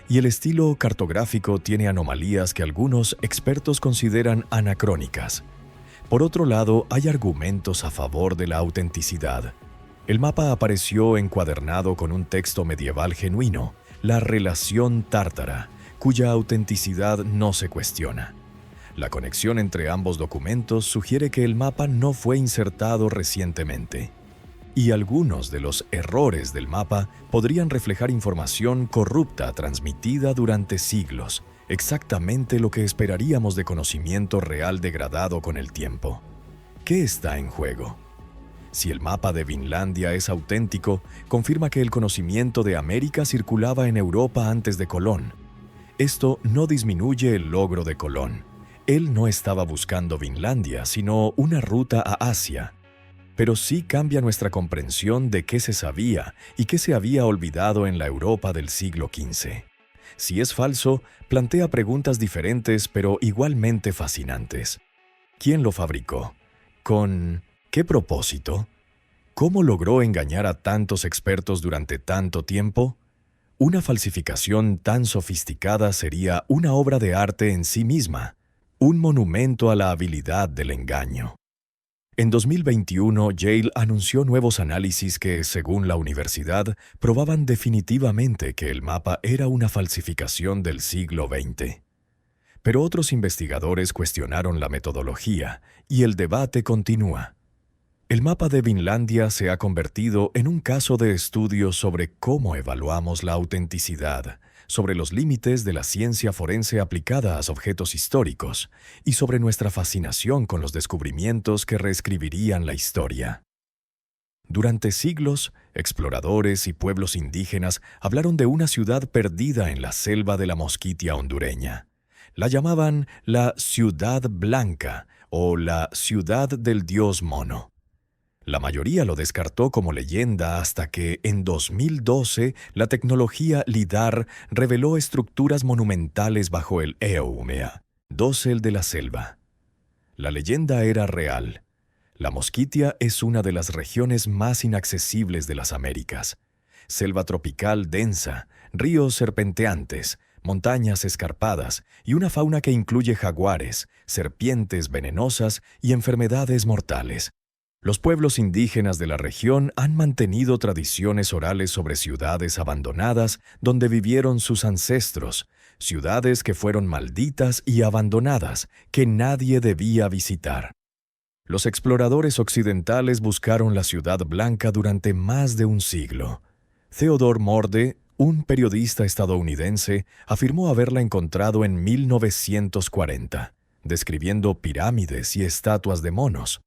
Y el estilo cartográfico tiene anomalías que algunos expertos consideran anacrónicas. Por otro lado, hay argumentos a favor de la autenticidad. El mapa apareció encuadernado con un texto medieval genuino, la relación tártara, cuya autenticidad no se cuestiona. La conexión entre ambos documentos sugiere que el mapa no fue insertado recientemente. Y algunos de los errores del mapa podrían reflejar información corrupta transmitida durante siglos, exactamente lo que esperaríamos de conocimiento real degradado con el tiempo. ¿Qué está en juego? Si el mapa de Vinlandia es auténtico, confirma que el conocimiento de América circulaba en Europa antes de Colón. Esto no disminuye el logro de Colón. Él no estaba buscando Vinlandia, sino una ruta a Asia. Pero sí cambia nuestra comprensión de qué se sabía y qué se había olvidado en la Europa del siglo XV. Si es falso, plantea preguntas diferentes pero igualmente fascinantes. ¿Quién lo fabricó? ¿Con qué propósito? ¿Cómo logró engañar a tantos expertos durante tanto tiempo? Una falsificación tan sofisticada sería una obra de arte en sí misma, un monumento a la habilidad del engaño. En 2021, Yale anunció nuevos análisis que, según la universidad, probaban definitivamente que el mapa era una falsificación del siglo XX. Pero otros investigadores cuestionaron la metodología, y el debate continúa. El mapa de Vinlandia se ha convertido en un caso de estudio sobre cómo evaluamos la autenticidad, sobre los límites de la ciencia forense aplicada a objetos históricos y sobre nuestra fascinación con los descubrimientos que reescribirían la historia. Durante siglos, exploradores y pueblos indígenas hablaron de una ciudad perdida en la selva de la Mosquitia hondureña. La llamaban la Ciudad Blanca o la Ciudad del Dios Mono. La mayoría lo descartó como leyenda hasta que, en 2012, la tecnología LIDAR reveló estructuras monumentales bajo el Eumea, dosel de la selva. La leyenda era real. La Mosquitia es una de las regiones más inaccesibles de las Américas. Selva tropical densa, ríos serpenteantes, montañas escarpadas y una fauna que incluye jaguares, serpientes venenosas y enfermedades mortales. Los pueblos indígenas de la región han mantenido tradiciones orales sobre ciudades abandonadas donde vivieron sus ancestros, ciudades que fueron malditas y abandonadas, que nadie debía visitar. Los exploradores occidentales buscaron la Ciudad Blanca durante más de un siglo. Theodore Morde, un periodista estadounidense, afirmó haberla encontrado en 1940, describiendo pirámides y estatuas de monos.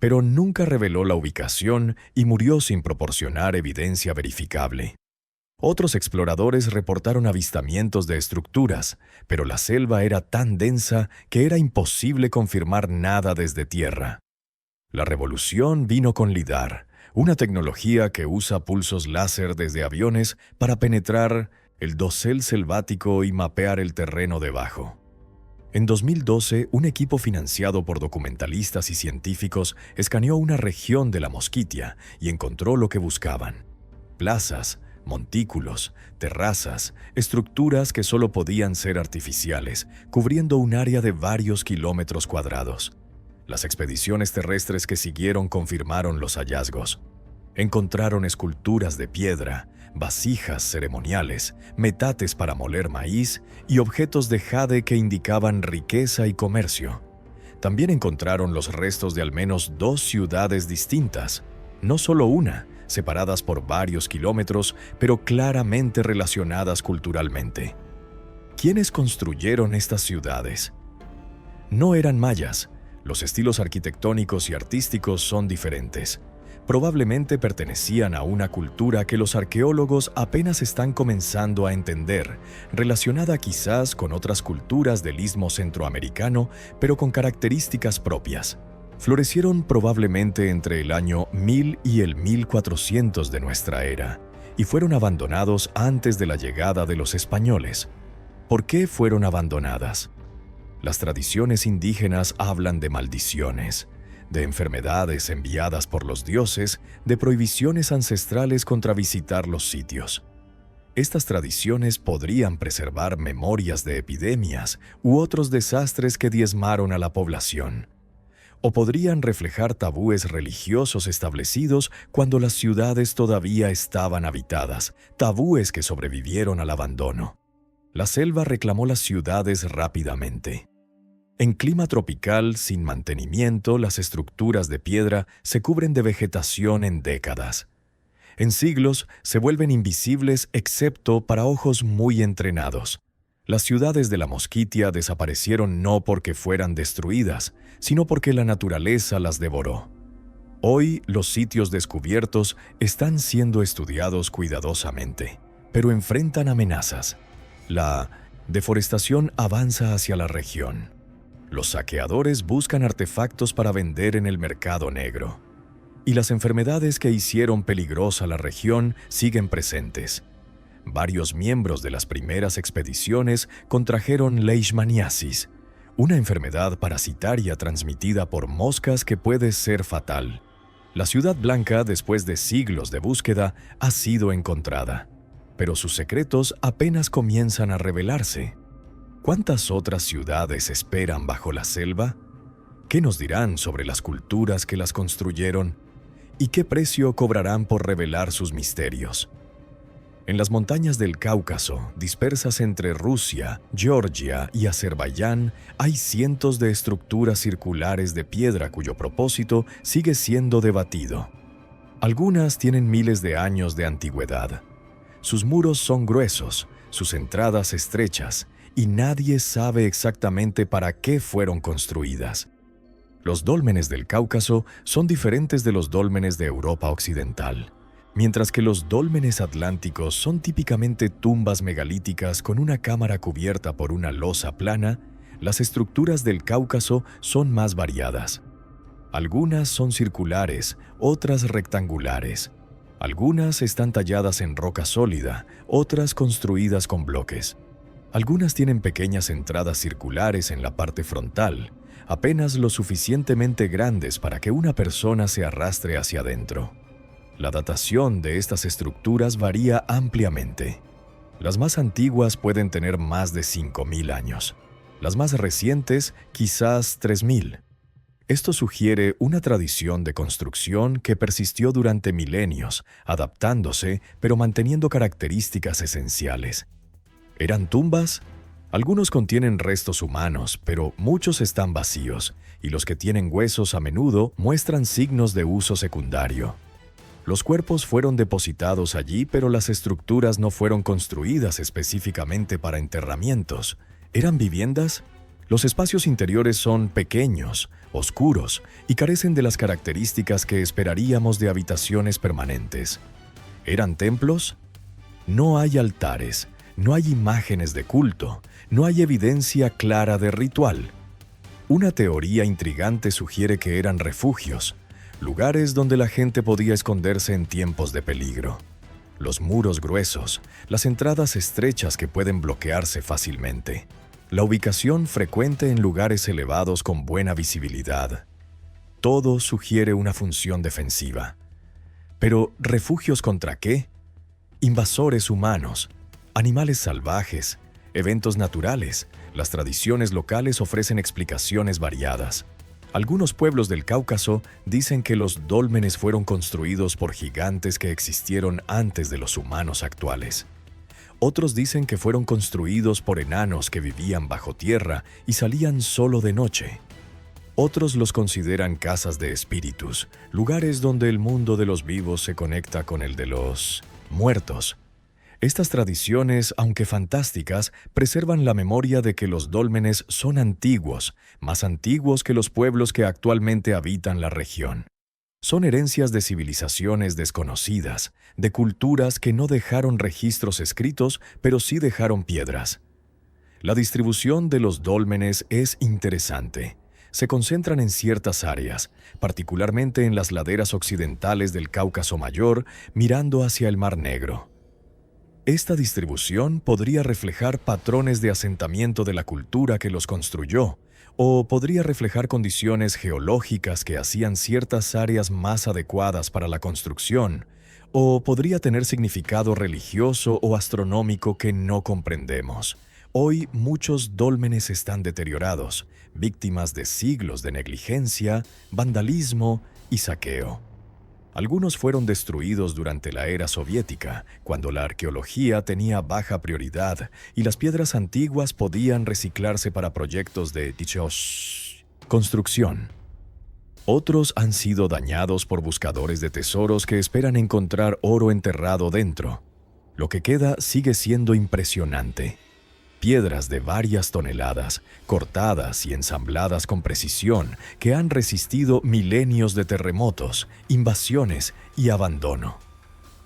Pero nunca reveló la ubicación y murió sin proporcionar evidencia verificable. Otros exploradores reportaron avistamientos de estructuras, pero la selva era tan densa que era imposible confirmar nada desde tierra. La revolución vino con LIDAR, una tecnología que usa pulsos láser desde aviones para penetrar el dosel selvático y mapear el terreno debajo. En 2012, un equipo financiado por documentalistas y científicos escaneó una región de la Mosquitia y encontró lo que buscaban: plazas, montículos, terrazas, estructuras que solo podían ser artificiales, cubriendo un área de varios kilómetros cuadrados. Las expediciones terrestres que siguieron confirmaron los hallazgos. Encontraron esculturas de piedra, vasijas ceremoniales, metates para moler maíz y objetos de jade que indicaban riqueza y comercio. También encontraron los restos de al menos 2 ciudades distintas, no solo una, separadas por varios kilómetros, pero claramente relacionadas culturalmente. ¿Quiénes construyeron estas ciudades? No eran mayas. Los estilos arquitectónicos y artísticos son diferentes. Probablemente pertenecían a una cultura que los arqueólogos apenas están comenzando a entender, relacionada quizás con otras culturas del istmo centroamericano, pero con características propias. Florecieron probablemente entre el año 1000 y el 1400 de nuestra era, y fueron abandonados antes de la llegada de los españoles. ¿Por qué fueron abandonadas? Las tradiciones indígenas hablan de maldiciones, de enfermedades enviadas por los dioses, de prohibiciones ancestrales contra visitar los sitios. Estas tradiciones podrían preservar memorias de epidemias u otros desastres que diezmaron a la población. O podrían reflejar tabúes religiosos establecidos cuando las ciudades todavía estaban habitadas, tabúes que sobrevivieron al abandono. La selva reclamó las ciudades rápidamente. En clima tropical, sin mantenimiento, las estructuras de piedra se cubren de vegetación en décadas. En siglos, se vuelven invisibles excepto para ojos muy entrenados. Las ciudades de la Mosquitia desaparecieron no porque fueran destruidas, sino porque la naturaleza las devoró. Hoy, los sitios descubiertos están siendo estudiados cuidadosamente, pero enfrentan amenazas. La deforestación avanza hacia la región. Los saqueadores buscan artefactos para vender en el mercado negro. Y las enfermedades que hicieron peligrosa la región siguen presentes. Varios miembros de las primeras expediciones contrajeron leishmaniasis, una enfermedad parasitaria transmitida por moscas que puede ser fatal. La Ciudad Blanca, después de siglos de búsqueda, ha sido encontrada, pero sus secretos apenas comienzan a revelarse. ¿Cuántas otras ciudades esperan bajo la selva? ¿Qué nos dirán sobre las culturas que las construyeron? ¿Y qué precio cobrarán por revelar sus misterios? En las montañas del Cáucaso, dispersas entre Rusia, Georgia y Azerbaiyán, hay cientos de estructuras circulares de piedra cuyo propósito sigue siendo debatido. Algunas tienen miles de años de antigüedad. Sus muros son gruesos, sus entradas estrechas, y nadie sabe exactamente para qué fueron construidas. Los dólmenes del Cáucaso son diferentes de los dólmenes de Europa Occidental, mientras que los dólmenes atlánticos son típicamente tumbas megalíticas con una cámara cubierta por una losa plana. Las estructuras del Cáucaso son más variadas. Algunas son circulares, otras rectangulares. Algunas están talladas en roca sólida, otras construidas con bloques. Algunas tienen pequeñas entradas circulares en la parte frontal, apenas lo suficientemente grandes para que una persona se arrastre hacia adentro. La datación de estas estructuras varía ampliamente. Las más antiguas pueden tener más de 5.000 años. Las más recientes, quizás 3.000. Esto sugiere una tradición de construcción que persistió durante milenios, adaptándose, pero manteniendo características esenciales. ¿Eran tumbas? Algunos contienen restos humanos, pero muchos están vacíos, y los que tienen huesos a menudo muestran signos de uso secundario. Los cuerpos fueron depositados allí, pero las estructuras no fueron construidas específicamente para enterramientos. ¿Eran viviendas? Los espacios interiores son pequeños, oscuros, y carecen de las características que esperaríamos de habitaciones permanentes. ¿Eran templos? No hay altares. No hay imágenes de culto, no hay evidencia clara de ritual. Una teoría intrigante sugiere que eran refugios, lugares donde la gente podía esconderse en tiempos de peligro. Los muros gruesos, las entradas estrechas que pueden bloquearse fácilmente. La ubicación frecuente en lugares elevados con buena visibilidad. Todo sugiere una función defensiva. Pero, ¿refugios contra qué? Invasores humanos, animales salvajes, eventos naturales. Las tradiciones locales ofrecen explicaciones variadas. Algunos pueblos del Cáucaso dicen que los dólmenes fueron construidos por gigantes que existieron antes de los humanos actuales. Otros dicen que fueron construidos por enanos que vivían bajo tierra y salían solo de noche. Otros los consideran casas de espíritus, lugares donde el mundo de los vivos se conecta con el de los muertos. Estas tradiciones, aunque fantásticas, preservan la memoria de que los dólmenes son antiguos, más antiguos que los pueblos que actualmente habitan la región. Son herencias de civilizaciones desconocidas, de culturas que no dejaron registros escritos, pero sí dejaron piedras. La distribución de los dólmenes es interesante. Se concentran en ciertas áreas, particularmente en las laderas occidentales del Cáucaso Mayor, mirando hacia el Mar Negro. Esta distribución podría reflejar patrones de asentamiento de la cultura que los construyó, o podría reflejar condiciones geológicas que hacían ciertas áreas más adecuadas para la construcción, o podría tener significado religioso o astronómico que no comprendemos. Hoy muchos dólmenes están deteriorados, víctimas de siglos de negligencia, vandalismo y saqueo. Algunos fueron destruidos durante la era soviética, cuando la arqueología tenía baja prioridad y las piedras antiguas podían reciclarse para proyectos de construcción. Otros han sido dañados por buscadores de tesoros que esperan encontrar oro enterrado dentro. Lo que queda sigue siendo impresionante. Piedras de varias toneladas, cortadas y ensambladas con precisión, que han resistido milenios de terremotos, invasiones y abandono.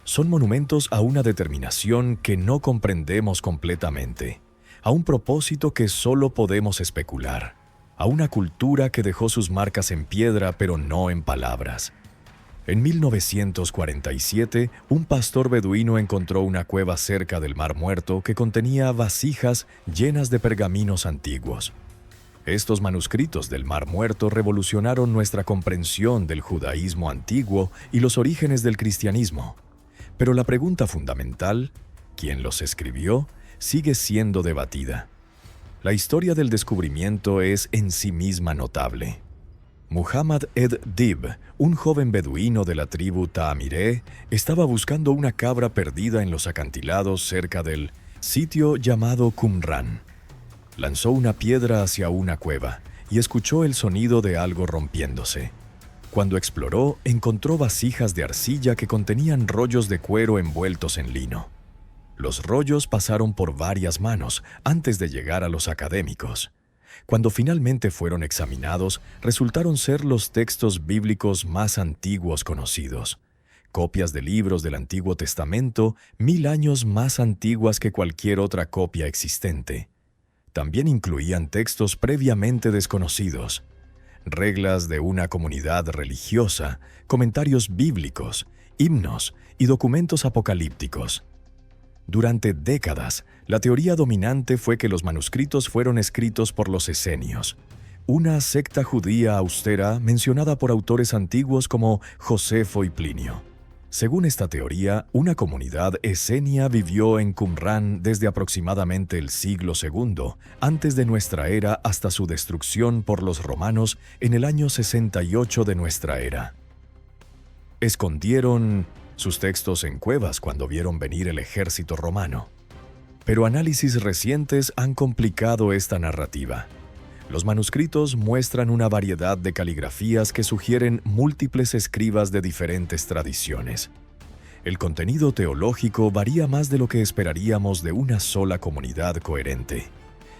Son monumentos a una determinación que no comprendemos completamente, a un propósito que solo podemos especular, a una cultura que dejó sus marcas en piedra pero no en palabras. En 1947, un pastor beduino encontró una cueva cerca del Mar Muerto que contenía vasijas llenas de pergaminos antiguos. Estos manuscritos del Mar Muerto revolucionaron nuestra comprensión del judaísmo antiguo y los orígenes del cristianismo. Pero la pregunta fundamental, ¿quién los escribió?, sigue siendo debatida. La historia del descubrimiento es en sí misma notable. Muhammad ed-Dib, un joven beduino de la tribu Ta'amiré, estaba buscando una cabra perdida en los acantilados cerca del sitio llamado Qumran. Lanzó una piedra hacia una cueva y escuchó el sonido de algo rompiéndose. Cuando exploró, encontró vasijas de arcilla que contenían rollos de cuero envueltos en lino. Los rollos pasaron por varias manos antes de llegar a los académicos. Cuando finalmente fueron examinados, resultaron ser los textos bíblicos más antiguos conocidos. Copias de libros del Antiguo Testamento 1000 años más antiguas que cualquier otra copia existente. También incluían textos previamente desconocidos, reglas de una comunidad religiosa, comentarios bíblicos, himnos y documentos apocalípticos. Durante décadas, la teoría dominante fue que los manuscritos fueron escritos por los esenios, una secta judía austera mencionada por autores antiguos como Josefo y Plinio. Según esta teoría, una comunidad esenia vivió en Qumran desde aproximadamente el siglo II antes de nuestra era hasta su destrucción por los romanos en el año 68 de nuestra era. Escondieron sus textos en cuevas cuando vieron venir el ejército romano. Pero análisis recientes han complicado esta narrativa. Los manuscritos muestran una variedad de caligrafías que sugieren múltiples escribas de diferentes tradiciones. El contenido teológico varía más de lo que esperaríamos de una sola comunidad coherente.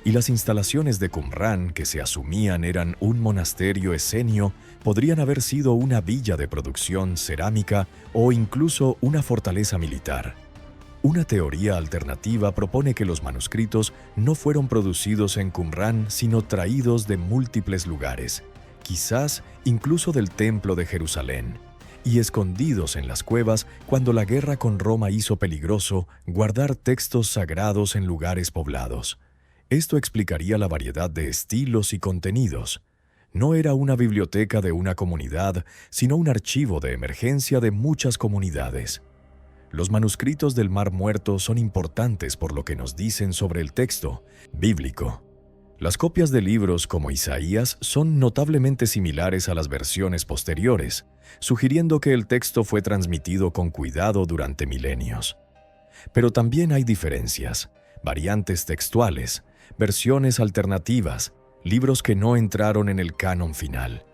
Y las instalaciones de Qumran, que se asumían eran un monasterio esenio, podrían haber sido una villa de producción cerámica o incluso una fortaleza militar. Una teoría alternativa propone que los manuscritos no fueron producidos en Qumran, sino traídos de múltiples lugares, quizás incluso del Templo de Jerusalén, y escondidos en las cuevas cuando la guerra con Roma hizo peligroso guardar textos sagrados en lugares poblados. Esto explicaría la variedad de estilos y contenidos. No era una biblioteca de una comunidad, sino un archivo de emergencia de muchas comunidades. Los manuscritos del Mar Muerto son importantes por lo que nos dicen sobre el texto bíblico. Las copias de libros como Isaías son notablemente similares a las versiones posteriores, sugiriendo que el texto fue transmitido con cuidado durante milenios. Pero también hay diferencias, variantes textuales, versiones alternativas, libros que no entraron en el canon final.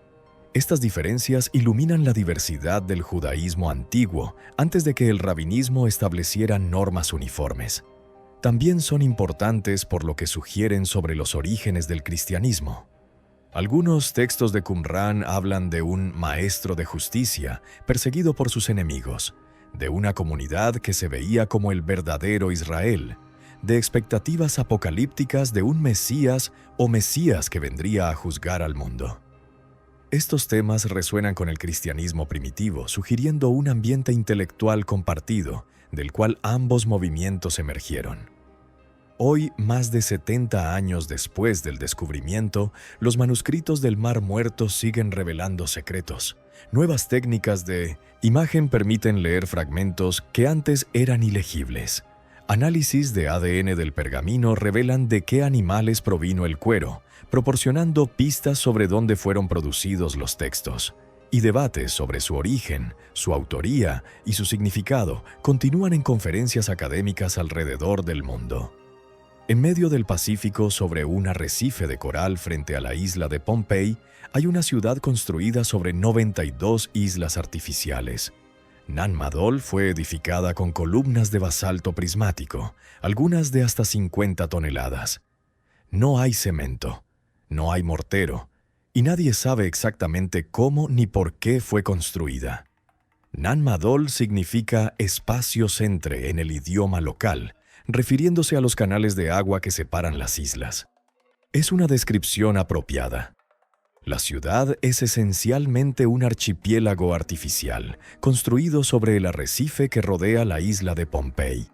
Estas diferencias iluminan la diversidad del judaísmo antiguo antes de que el rabinismo estableciera normas uniformes. También son importantes por lo que sugieren sobre los orígenes del cristianismo. Algunos textos de Qumrán hablan de un maestro de justicia perseguido por sus enemigos, de una comunidad que se veía como el verdadero Israel, de expectativas apocalípticas de un Mesías o Mesías que vendría a juzgar al mundo. Estos temas resuenan con el cristianismo primitivo, sugiriendo un ambiente intelectual compartido, del cual ambos movimientos emergieron. Hoy, más de 70 años después del descubrimiento, los manuscritos del Mar Muerto siguen revelando secretos. Nuevas técnicas de imagen permiten leer fragmentos que antes eran ilegibles. Análisis de ADN del pergamino revelan de qué animales provino el cuero, proporcionando pistas sobre dónde fueron producidos los textos. Y debates sobre su origen, su autoría y su significado continúan en conferencias académicas alrededor del mundo. En medio del Pacífico, sobre un arrecife de coral frente a la isla de Pohnpei, hay una ciudad construida sobre 92 islas artificiales. Nan Madol fue edificada con columnas de basalto prismático, algunas de hasta 50 toneladas. No hay cemento, no hay mortero, y nadie sabe exactamente cómo ni por qué fue construida. Nan Madol significa espacios entre en el idioma local, refiriéndose a los canales de agua que separan las islas. Es una descripción apropiada. La ciudad es esencialmente un archipiélago artificial, construido sobre el arrecife que rodea la isla de Pohnpei.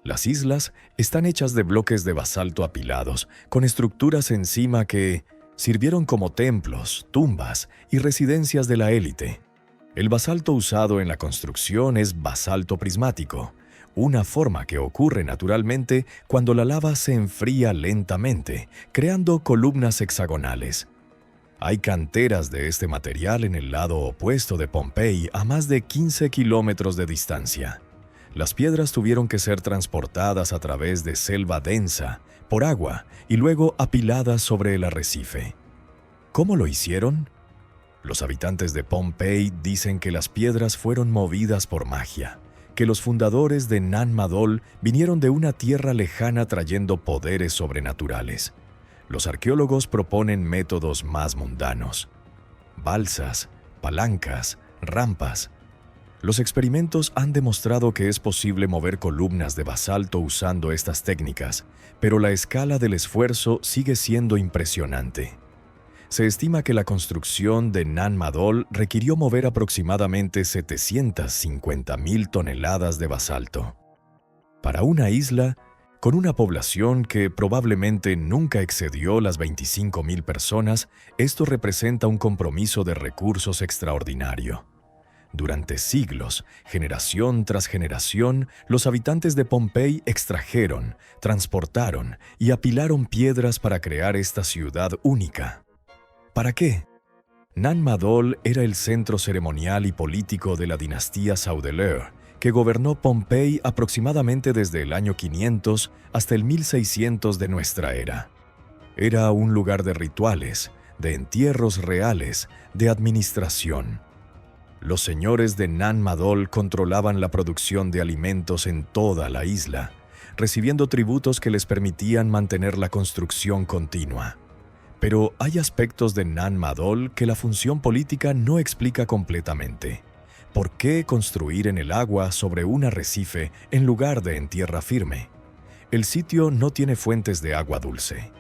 Las islas están hechas de bloques de basalto apilados, con estructuras encima que sirvieron como templos, tumbas y residencias de la élite. El basalto usado en la construcción es basalto prismático, una forma que ocurre naturalmente cuando la lava se enfría lentamente, creando columnas hexagonales. Hay canteras de este material en el lado opuesto de Pohnpei a más de 15 kilómetros de distancia. Las piedras tuvieron que ser transportadas a través de selva densa, por agua, y luego apiladas sobre el arrecife. ¿Cómo lo hicieron? Los habitantes de Pohnpei dicen que las piedras fueron movidas por magia, que los fundadores de Nan Madol vinieron de una tierra lejana trayendo poderes sobrenaturales. Los arqueólogos proponen métodos más mundanos: balsas, palancas, rampas. Los experimentos han demostrado que es posible mover columnas de basalto usando estas técnicas, pero la escala del esfuerzo sigue siendo impresionante. Se estima que la construcción de Nan Madol requirió mover aproximadamente 750.000 toneladas de basalto. Para una isla, con una población que probablemente nunca excedió las 25.000 personas, esto representa un compromiso de recursos extraordinario. Durante siglos, generación tras generación, los habitantes de Pohnpei extrajeron, transportaron y apilaron piedras para crear esta ciudad única. ¿Para qué? Nan Madol era el centro ceremonial y político de la dinastía Saudeleur, que gobernó Pohnpei aproximadamente desde el año 500 hasta el 1600 de nuestra era. Era un lugar de rituales, de entierros reales, de administración. Los señores de Nan Madol controlaban la producción de alimentos en toda la isla, recibiendo tributos que les permitían mantener la construcción continua. Pero hay aspectos de Nan Madol que la función política no explica completamente. ¿Por qué construir en el agua sobre un arrecife en lugar de en tierra firme? El sitio no tiene fuentes de agua dulce.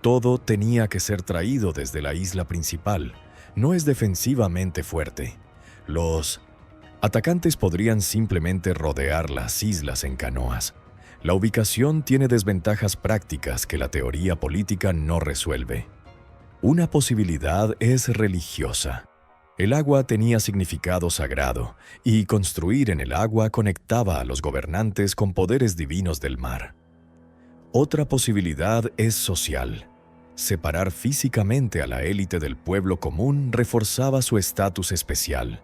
Todo tenía que ser traído desde la isla principal. No es defensivamente fuerte. Los atacantes podrían simplemente rodear las islas en canoas. La ubicación tiene desventajas prácticas que la teoría política no resuelve. Una posibilidad es religiosa. El agua tenía significado sagrado, y construir en el agua conectaba a los gobernantes con poderes divinos del mar. Otra posibilidad es social. Separar físicamente a la élite del pueblo común reforzaba su estatus especial.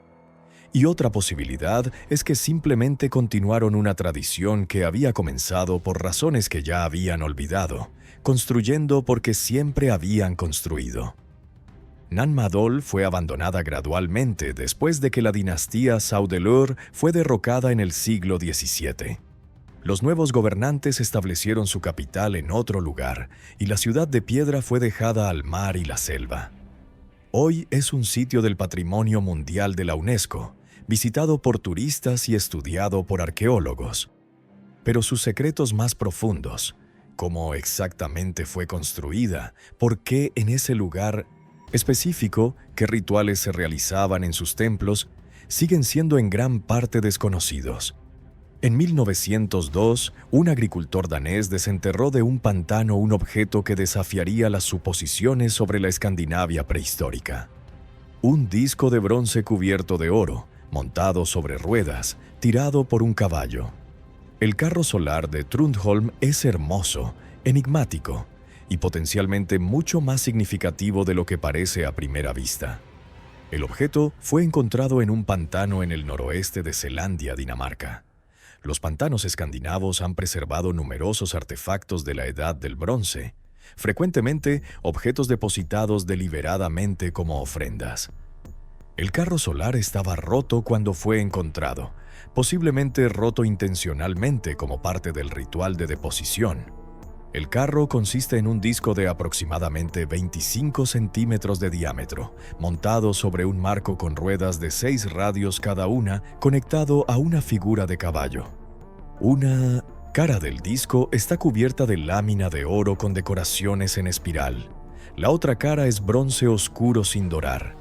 Y otra posibilidad es que simplemente continuaron una tradición que había comenzado por razones que ya habían olvidado, construyendo porque siempre habían construido. Nan Madol fue abandonada gradualmente después de que la dinastía Saudeleur fue derrocada en el siglo XVII. Los nuevos gobernantes establecieron su capital en otro lugar y la ciudad de piedra fue dejada al mar y la selva. Hoy es un sitio del Patrimonio Mundial de la UNESCO, visitado por turistas y estudiado por arqueólogos. Pero sus secretos más profundos, cómo exactamente fue construida, por qué en ese lugar específico, qué rituales se realizaban en sus templos, siguen siendo en gran parte desconocidos. En 1902, un agricultor danés desenterró de un pantano un objeto que desafiaría las suposiciones sobre la Escandinavia prehistórica. Un disco de bronce cubierto de oro, montado sobre ruedas, tirado por un caballo. El carro solar de Trundholm es hermoso, enigmático y potencialmente mucho más significativo de lo que parece a primera vista. El objeto fue encontrado en un pantano en el noroeste de Selandia, Dinamarca. Los pantanos escandinavos han preservado numerosos artefactos de la Edad del Bronce, frecuentemente objetos depositados deliberadamente como ofrendas. El carro solar estaba roto cuando fue encontrado, posiblemente roto intencionalmente como parte del ritual de deposición. El carro consiste en un disco de aproximadamente 25 centímetros de diámetro, montado sobre un marco con ruedas de 6 radios cada una, conectado a una figura de caballo. Una cara del disco está cubierta de lámina de oro con decoraciones en espiral. La otra cara es bronce oscuro sin dorar.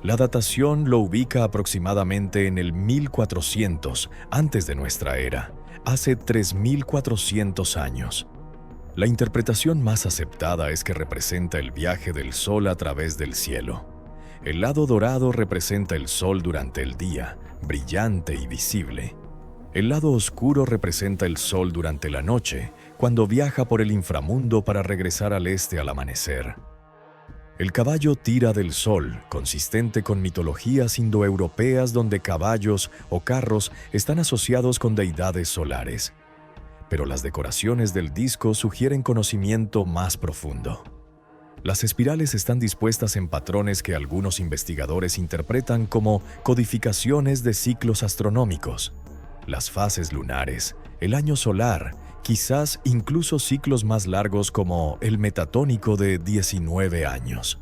La datación lo ubica aproximadamente en el 1400 antes de nuestra era, hace 3400 años. La interpretación más aceptada es que representa el viaje del sol a través del cielo. El lado dorado representa el sol durante el día, brillante y visible. El lado oscuro representa el sol durante la noche, cuando viaja por el inframundo para regresar al este al amanecer. El caballo tira del sol, consistente con mitologías indoeuropeas donde caballos o carros están asociados con deidades solares. Pero las decoraciones del disco sugieren conocimiento más profundo. Las espirales están dispuestas en patrones que algunos investigadores interpretan como codificaciones de ciclos astronómicos. Las fases lunares, el año solar, quizás incluso ciclos más largos como el metatónico de 19 años.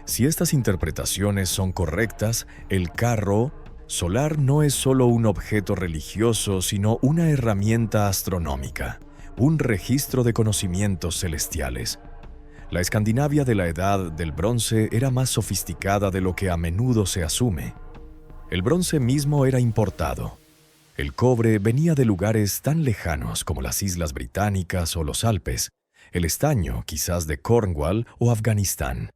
Si estas interpretaciones son correctas, el carro solar no es solo un objeto religioso, sino una herramienta astronómica, un registro de conocimientos celestiales. La Escandinavia de la Edad del Bronce era más sofisticada de lo que a menudo se asume. El bronce mismo era importado. El cobre venía de lugares tan lejanos como las Islas Británicas o los Alpes, el estaño quizás de Cornwall o Afganistán.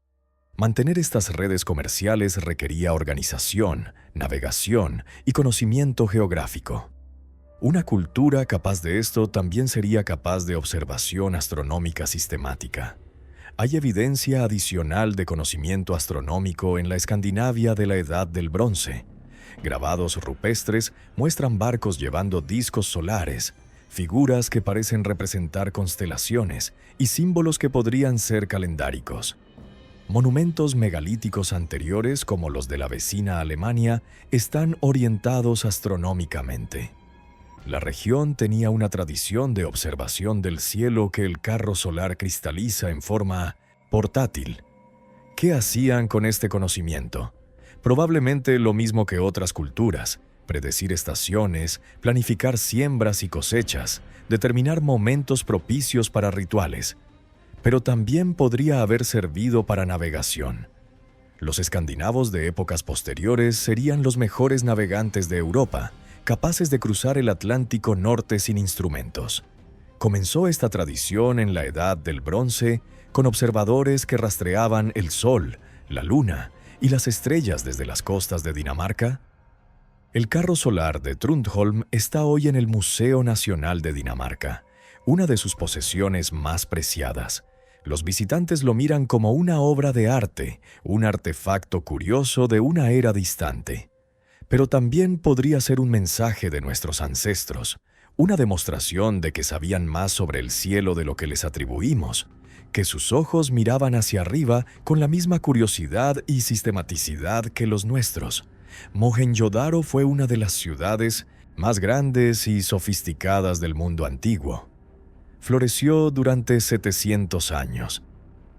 Mantener estas redes comerciales requería organización, navegación y conocimiento geográfico. Una cultura capaz de esto también sería capaz de observación astronómica sistemática. Hay evidencia adicional de conocimiento astronómico en la Escandinavia de la Edad del Bronce. Grabados rupestres muestran barcos llevando discos solares, figuras que parecen representar constelaciones y símbolos que podrían ser calendáricos. Monumentos megalíticos anteriores, como los de la vecina Alemania, están orientados astronómicamente. La región tenía una tradición de observación del cielo que el carro solar cristaliza en forma portátil. ¿Qué hacían con este conocimiento? Probablemente lo mismo que otras culturas: predecir estaciones, planificar siembras y cosechas, determinar momentos propicios para rituales. Pero también podría haber servido para navegación. Los escandinavos de épocas posteriores serían los mejores navegantes de Europa, capaces de cruzar el Atlántico Norte sin instrumentos. Comenzó esta tradición en la Edad del Bronce con observadores que rastreaban el sol, la luna y las estrellas desde las costas de Dinamarca. El carro solar de Trundholm está hoy en el Museo Nacional de Dinamarca, una de sus posesiones más preciadas. Los visitantes lo miran como una obra de arte, un artefacto curioso de una era distante. Pero también podría ser un mensaje de nuestros ancestros, una demostración de que sabían más sobre el cielo de lo que les atribuimos, que sus ojos miraban hacia arriba con la misma curiosidad y sistematicidad que los nuestros. Mohenjo-Daro fue una de las ciudades más grandes y sofisticadas del mundo antiguo. Floreció durante 700 años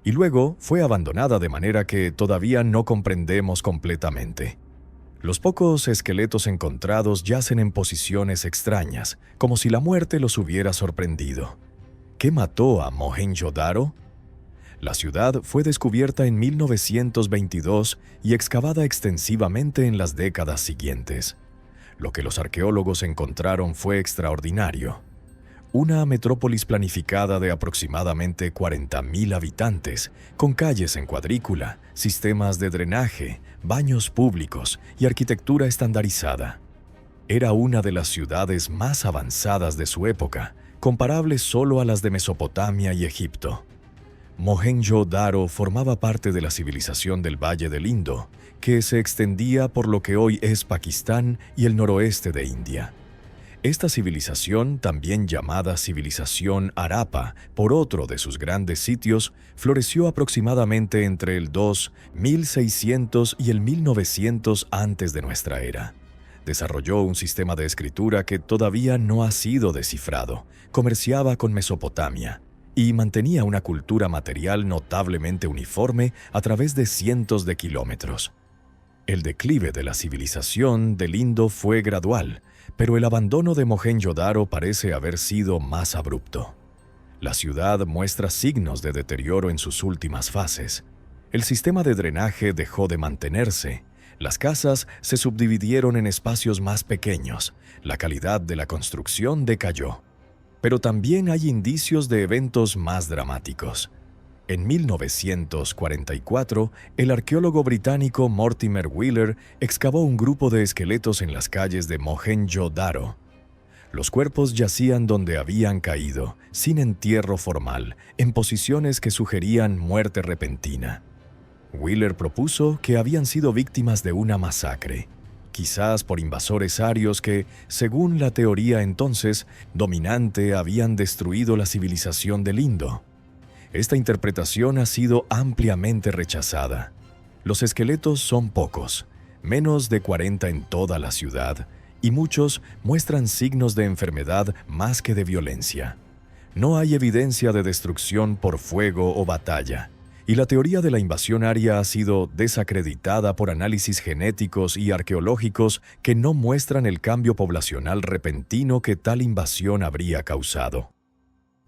y luego fue abandonada de manera que todavía no comprendemos completamente. Los pocos esqueletos encontrados yacen en posiciones extrañas, como si la muerte los hubiera sorprendido. ¿Qué mató a Mohenjo-Daro? La ciudad fue descubierta en 1922 y excavada extensivamente en las décadas siguientes. Lo que los arqueólogos encontraron fue extraordinario. Una metrópolis planificada de aproximadamente 40.000 habitantes, con calles en cuadrícula, sistemas de drenaje, baños públicos y arquitectura estandarizada. Era una de las ciudades más avanzadas de su época, comparable solo a las de Mesopotamia y Egipto. Mohenjo-Daro formaba parte de la civilización del Valle del Indo, que se extendía por lo que hoy es Pakistán y el noroeste de India. Esta civilización, también llamada civilización Harappa por otro de sus grandes sitios, floreció aproximadamente entre el 2600 y el 1900 antes de nuestra era. Desarrolló un sistema de escritura que todavía no ha sido descifrado, comerciaba con Mesopotamia y mantenía una cultura material notablemente uniforme a través de cientos de kilómetros. El declive de la civilización del Indo fue gradual, pero el abandono de Mohenjo-Daro parece haber sido más abrupto. La ciudad muestra signos de deterioro en sus últimas fases. El sistema de drenaje dejó de mantenerse, las casas se subdividieron en espacios más pequeños, la calidad de la construcción decayó. Pero también hay indicios de eventos más dramáticos. En 1944, el arqueólogo británico Mortimer Wheeler excavó un grupo de esqueletos en las calles de Mohenjo-Daro. Los cuerpos yacían donde habían caído, sin entierro formal, en posiciones que sugerían muerte repentina. Wheeler propuso que habían sido víctimas de una masacre, quizás por invasores arios que, según la teoría entonces dominante, habían destruido la civilización del Indo. Esta interpretación ha sido ampliamente rechazada. Los esqueletos son pocos, menos de 40 en toda la ciudad, y muchos muestran signos de enfermedad más que de violencia. No hay evidencia de destrucción por fuego o batalla, y la teoría de la invasión aria ha sido desacreditada por análisis genéticos y arqueológicos que no muestran el cambio poblacional repentino que tal invasión habría causado.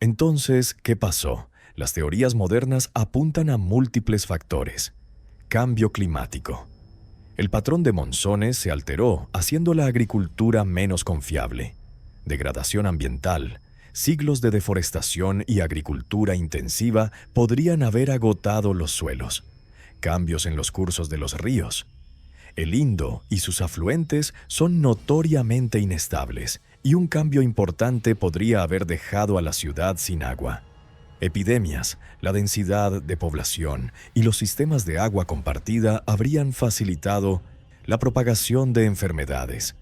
Entonces, ¿qué pasó? Las teorías modernas apuntan a múltiples factores. Cambio climático. El patrón de monzones se alteró, haciendo la agricultura menos confiable. Degradación ambiental. Siglos de deforestación y agricultura intensiva podrían haber agotado los suelos. Cambios en los cursos de los ríos. El Indo y sus afluentes son notoriamente inestables, y un cambio importante podría haber dejado a la ciudad sin agua. Epidemias, la densidad de población y los sistemas de agua compartida habrían facilitado la propagación de enfermedades.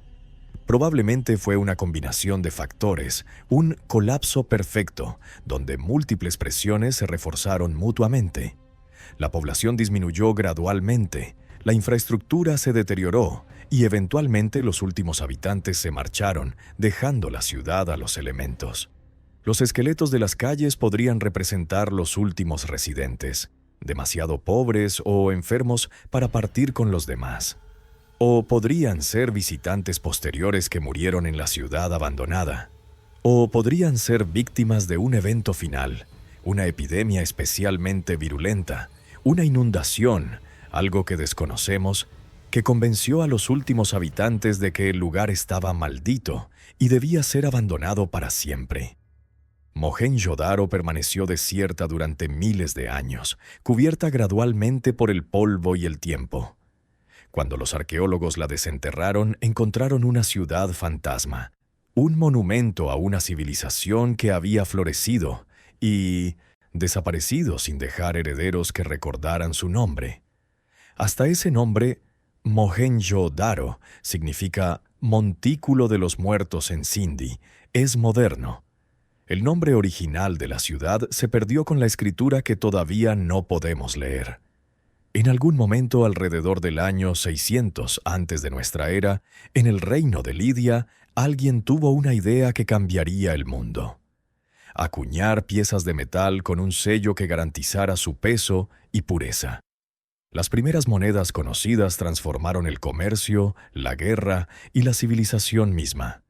Probablemente fue una combinación de factores, un colapso perfecto, donde múltiples presiones se reforzaron mutuamente. La población disminuyó gradualmente, la infraestructura se deterioró y eventualmente los últimos habitantes se marcharon, dejando la ciudad a los elementos. Los esqueletos de las calles podrían representar los últimos residentes, demasiado pobres o enfermos para partir con los demás. O podrían ser visitantes posteriores que murieron en la ciudad abandonada. O podrían ser víctimas de un evento final, una epidemia especialmente virulenta, una inundación, algo que desconocemos, que convenció a los últimos habitantes de que el lugar estaba maldito y debía ser abandonado para siempre. Mohenjo-Daro permaneció desierta durante miles de años, cubierta gradualmente por el polvo y el tiempo. Cuando los arqueólogos la desenterraron, encontraron una ciudad fantasma, un monumento a una civilización que había florecido y desaparecido sin dejar herederos que recordaran su nombre. Hasta ese nombre, Mohenjo-Daro, significa montículo de los muertos en sindhi, es moderno. El nombre original de la ciudad se perdió con la escritura que todavía no podemos leer. En algún momento alrededor del año 600 antes de nuestra era, en el reino de Lidia, alguien tuvo una idea que cambiaría el mundo. Acuñar piezas de metal con un sello que garantizara su peso y pureza. Las primeras monedas conocidas transformaron el comercio, la guerra y la civilización misma.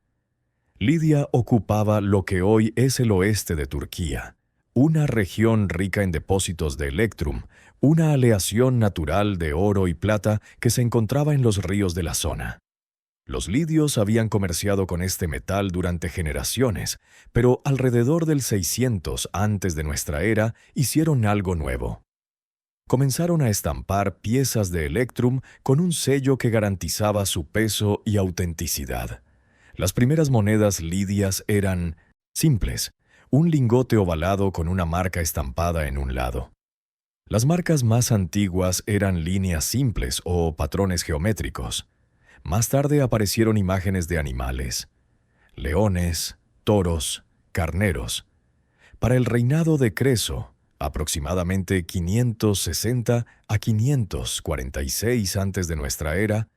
Lidia ocupaba lo que hoy es el oeste de Turquía, una región rica en depósitos de electrum, una aleación natural de oro y plata que se encontraba en los ríos de la zona. Los lidios habían comerciado con este metal durante generaciones, pero alrededor del 600 antes de nuestra era hicieron algo nuevo. Comenzaron a estampar piezas de electrum con un sello que garantizaba su peso y autenticidad. Las primeras monedas lidias eran simples, un lingote ovalado con una marca estampada en un lado. Las marcas más antiguas eran líneas simples o patrones geométricos. Más tarde aparecieron imágenes de animales, leones, toros, carneros. Para el reinado de Creso, aproximadamente 560 a 546 antes de nuestra era,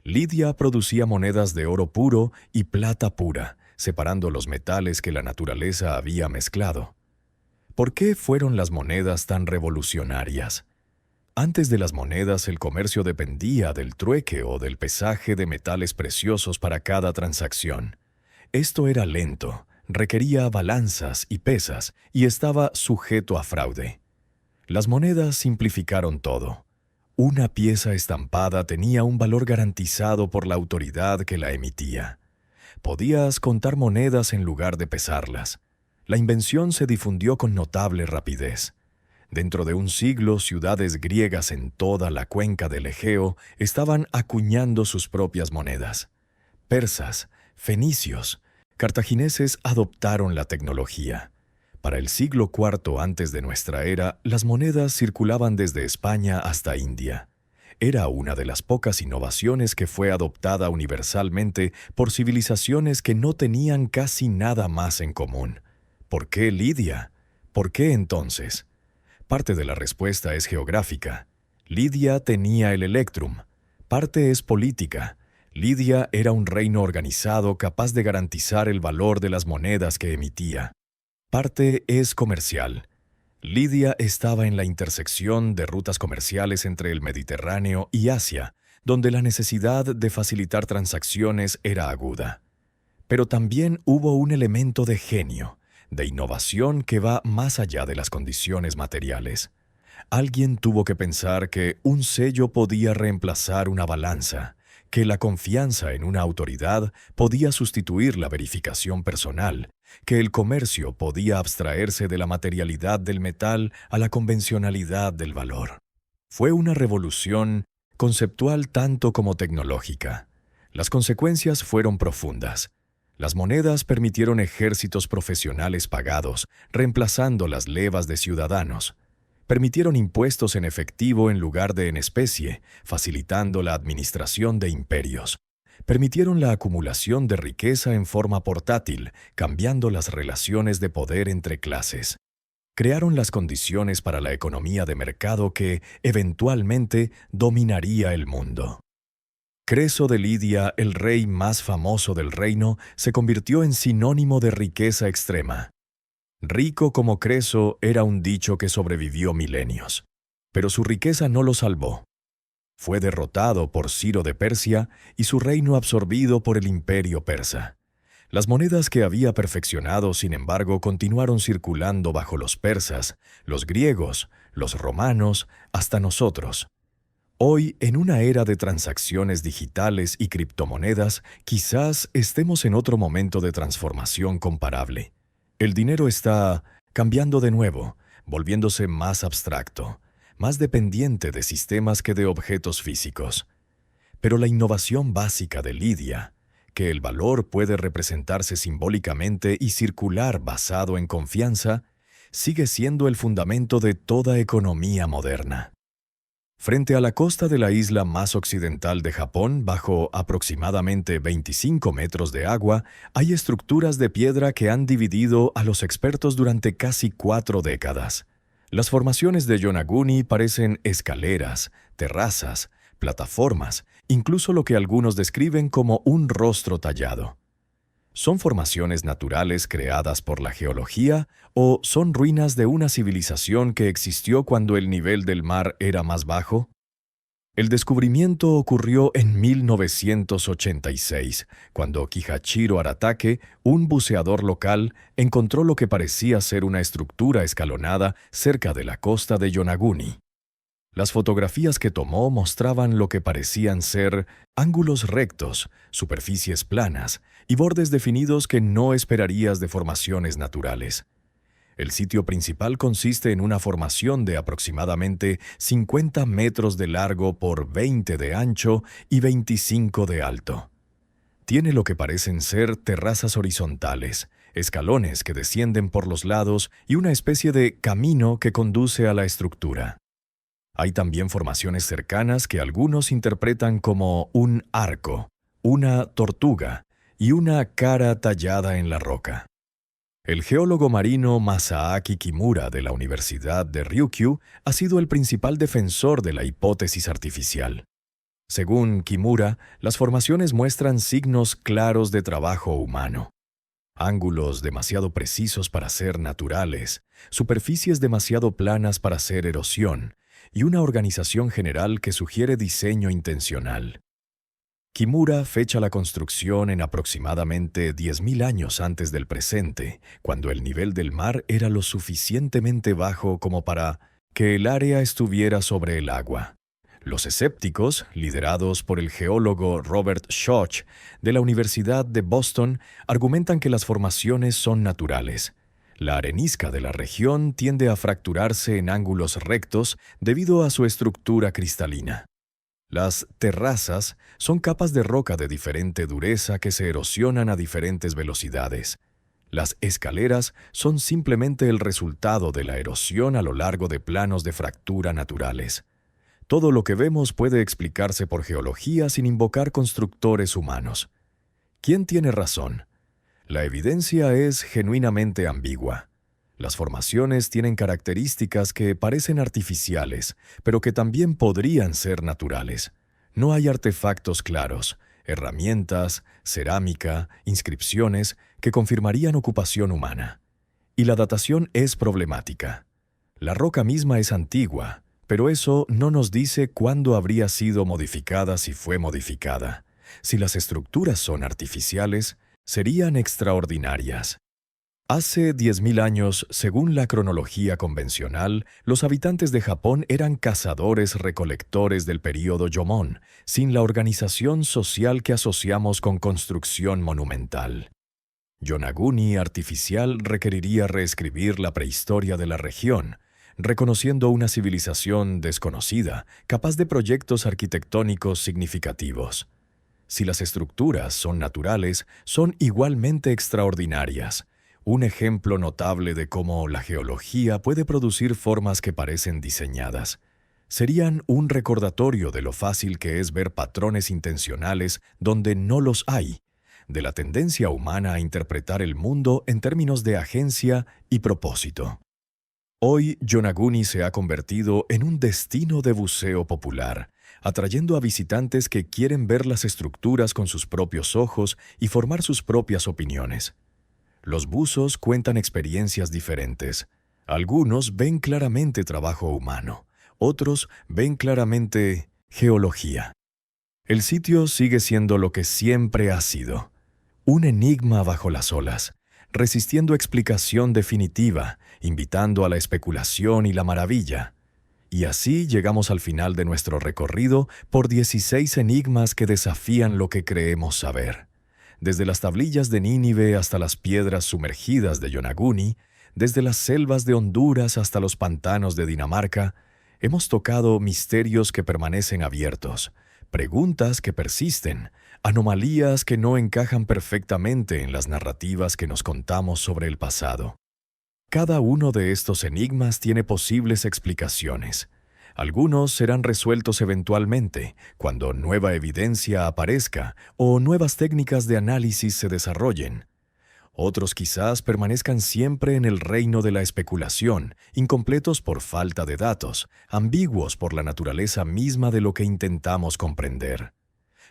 Lidia producía monedas de oro puro y plata pura, separando los metales que la naturaleza había mezclado. ¿Por qué fueron las monedas tan revolucionarias? Antes de las monedas, el comercio dependía del trueque o del pesaje de metales preciosos para cada transacción. Esto era lento, requería balanzas y pesas y estaba sujeto a fraude. Las monedas simplificaron todo. Una pieza estampada tenía un valor garantizado por la autoridad que la emitía. Podías contar monedas en lugar de pesarlas. La invención se difundió con notable rapidez. Dentro de un siglo, ciudades griegas en toda la cuenca del Egeo estaban acuñando sus propias monedas. Persas, fenicios, cartagineses adoptaron la tecnología. Para el siglo IV antes de nuestra era, las monedas circulaban desde España hasta India. Era una de las pocas innovaciones que fue adoptada universalmente por civilizaciones que no tenían casi nada más en común. ¿Por qué Lidia? ¿Por qué entonces? Parte de la respuesta es geográfica. Lidia tenía el electrum. Parte es política. Lidia era un reino organizado capaz de garantizar el valor de las monedas que emitía. Parte es comercial. Lidia estaba en la intersección de rutas comerciales entre el Mediterráneo y Asia, donde la necesidad de facilitar transacciones era aguda. Pero también hubo un elemento de genio, de innovación que va más allá de las condiciones materiales. Alguien tuvo que pensar que un sello podía reemplazar una balanza, que la confianza en una autoridad podía sustituir la verificación personal, que el comercio podía abstraerse de la materialidad del metal a la convencionalidad del valor. Fue una revolución conceptual tanto como tecnológica. Las consecuencias fueron profundas. Las monedas permitieron ejércitos profesionales pagados, reemplazando las levas de ciudadanos. Permitieron impuestos en efectivo en lugar de en especie, facilitando la administración de imperios. Permitieron la acumulación de riqueza en forma portátil, cambiando las relaciones de poder entre clases. Crearon las condiciones para la economía de mercado que, eventualmente, dominaría el mundo. Creso de Lidia, el rey más famoso del reino, se convirtió en sinónimo de riqueza extrema. Rico como Creso era un dicho que sobrevivió milenios, pero su riqueza no lo salvó. Fue derrotado por Ciro de Persia y su reino absorbido por el imperio persa. Las monedas que había perfeccionado, sin embargo, continuaron circulando bajo los persas, los griegos, los romanos, hasta nosotros. Hoy, en una era de transacciones digitales y criptomonedas, quizás estemos en otro momento de transformación comparable. El dinero está cambiando de nuevo, volviéndose más abstracto, más dependiente de sistemas que de objetos físicos. Pero la innovación básica de Lidia, que el valor puede representarse simbólicamente y circular basado en confianza, sigue siendo el fundamento de toda economía moderna. Frente a la costa de la isla más occidental de Japón, bajo aproximadamente 25 metros de agua, hay estructuras de piedra que han dividido a los expertos durante casi 4 décadas. Las formaciones de Yonaguni parecen escaleras, terrazas, plataformas, incluso lo que algunos describen como un rostro tallado. ¿Son formaciones naturales creadas por la geología o son ruinas de una civilización que existió cuando el nivel del mar era más bajo? El descubrimiento ocurrió en 1986, cuando Kihachiro Aratake, un buceador local, encontró lo que parecía ser una estructura escalonada cerca de la costa de Yonaguni. Las fotografías que tomó mostraban lo que parecían ser ángulos rectos, superficies planas y bordes definidos que no esperarías de formaciones naturales. El sitio principal consiste en una formación de aproximadamente 50 metros de largo por 20 de ancho y 25 de alto. Tiene lo que parecen ser terrazas horizontales, escalones que descienden por los lados y una especie de camino que conduce a la estructura. Hay también formaciones cercanas que algunos interpretan como un arco, una tortuga y una cara tallada en la roca. El geólogo marino Masaaki Kimura de la Universidad de Ryukyu ha sido el principal defensor de la hipótesis artificial. Según Kimura, las formaciones muestran signos claros de trabajo humano. Ángulos demasiado precisos para ser naturales, superficies demasiado planas para ser erosión, y una organización general que sugiere diseño intencional. Kimura fecha la construcción en aproximadamente 10.000 años antes del presente, cuando el nivel del mar era lo suficientemente bajo como para que el área estuviera sobre el agua. Los escépticos, liderados por el geólogo Robert Schoch de la Universidad de Boston, argumentan que las formaciones son naturales. La arenisca de la región tiende a fracturarse en ángulos rectos debido a su estructura cristalina. Las terrazas son capas de roca de diferente dureza que se erosionan a diferentes velocidades. Las escaleras son simplemente el resultado de la erosión a lo largo de planos de fractura naturales. Todo lo que vemos puede explicarse por geología sin invocar constructores humanos. ¿Quién tiene razón? La evidencia es genuinamente ambigua. Las formaciones tienen características que parecen artificiales, pero que también podrían ser naturales. No hay artefactos claros, herramientas, cerámica, inscripciones que confirmarían ocupación humana. Y la datación es problemática. La roca misma es antigua, pero eso no nos dice cuándo habría sido modificada si fue modificada. Si las estructuras son artificiales, serían extraordinarias. Hace 10.000 años, según la cronología convencional, los habitantes de Japón eran cazadores-recolectores del período Jomon, sin la organización social que asociamos con construcción monumental. Yonaguni artificial requeriría reescribir la prehistoria de la región, reconociendo una civilización desconocida, capaz de proyectos arquitectónicos significativos. Si las estructuras son naturales, son igualmente extraordinarias. Un ejemplo notable de cómo la geología puede producir formas que parecen diseñadas. Serían un recordatorio de lo fácil que es ver patrones intencionales donde no los hay, de la tendencia humana a interpretar el mundo en términos de agencia y propósito. Hoy, Yonaguni se ha convertido en un destino de buceo popular, atrayendo a visitantes que quieren ver las estructuras con sus propios ojos y formar sus propias opiniones. Los buzos cuentan experiencias diferentes. Algunos ven claramente trabajo humano, otros ven claramente geología. El sitio sigue siendo lo que siempre ha sido, un enigma bajo las olas, resistiendo explicación definitiva, invitando a la especulación y la maravilla. Y así llegamos al final de nuestro recorrido por 16 enigmas que desafían lo que creemos saber. Desde las tablillas de Nínive hasta las piedras sumergidas de Yonaguni, desde las selvas de Honduras hasta los pantanos de Dinamarca, hemos tocado misterios que permanecen abiertos, preguntas que persisten, anomalías que no encajan perfectamente en las narrativas que nos contamos sobre el pasado. Cada uno de estos enigmas tiene posibles explicaciones, Algunos serán resueltos eventualmente, cuando nueva evidencia aparezca o nuevas técnicas de análisis se desarrollen. Otros quizás permanezcan siempre en el reino de la especulación, incompletos por falta de datos, ambiguos por la naturaleza misma de lo que intentamos comprender.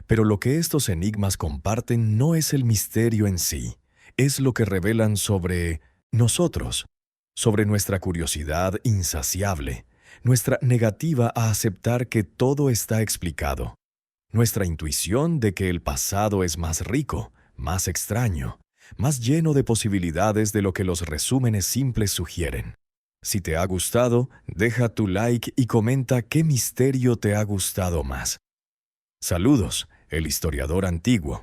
Pero lo que estos enigmas comparten no es el misterio en sí, es lo que revelan sobre nosotros, sobre nuestra curiosidad insaciable, nuestra negativa a aceptar que todo está explicado, nuestra intuición de que el pasado es más rico, más extraño, más lleno de posibilidades de lo que los resúmenes simples sugieren. Si te ha gustado, deja tu like y comenta qué misterio te ha gustado más. Saludos, el historiador antiguo.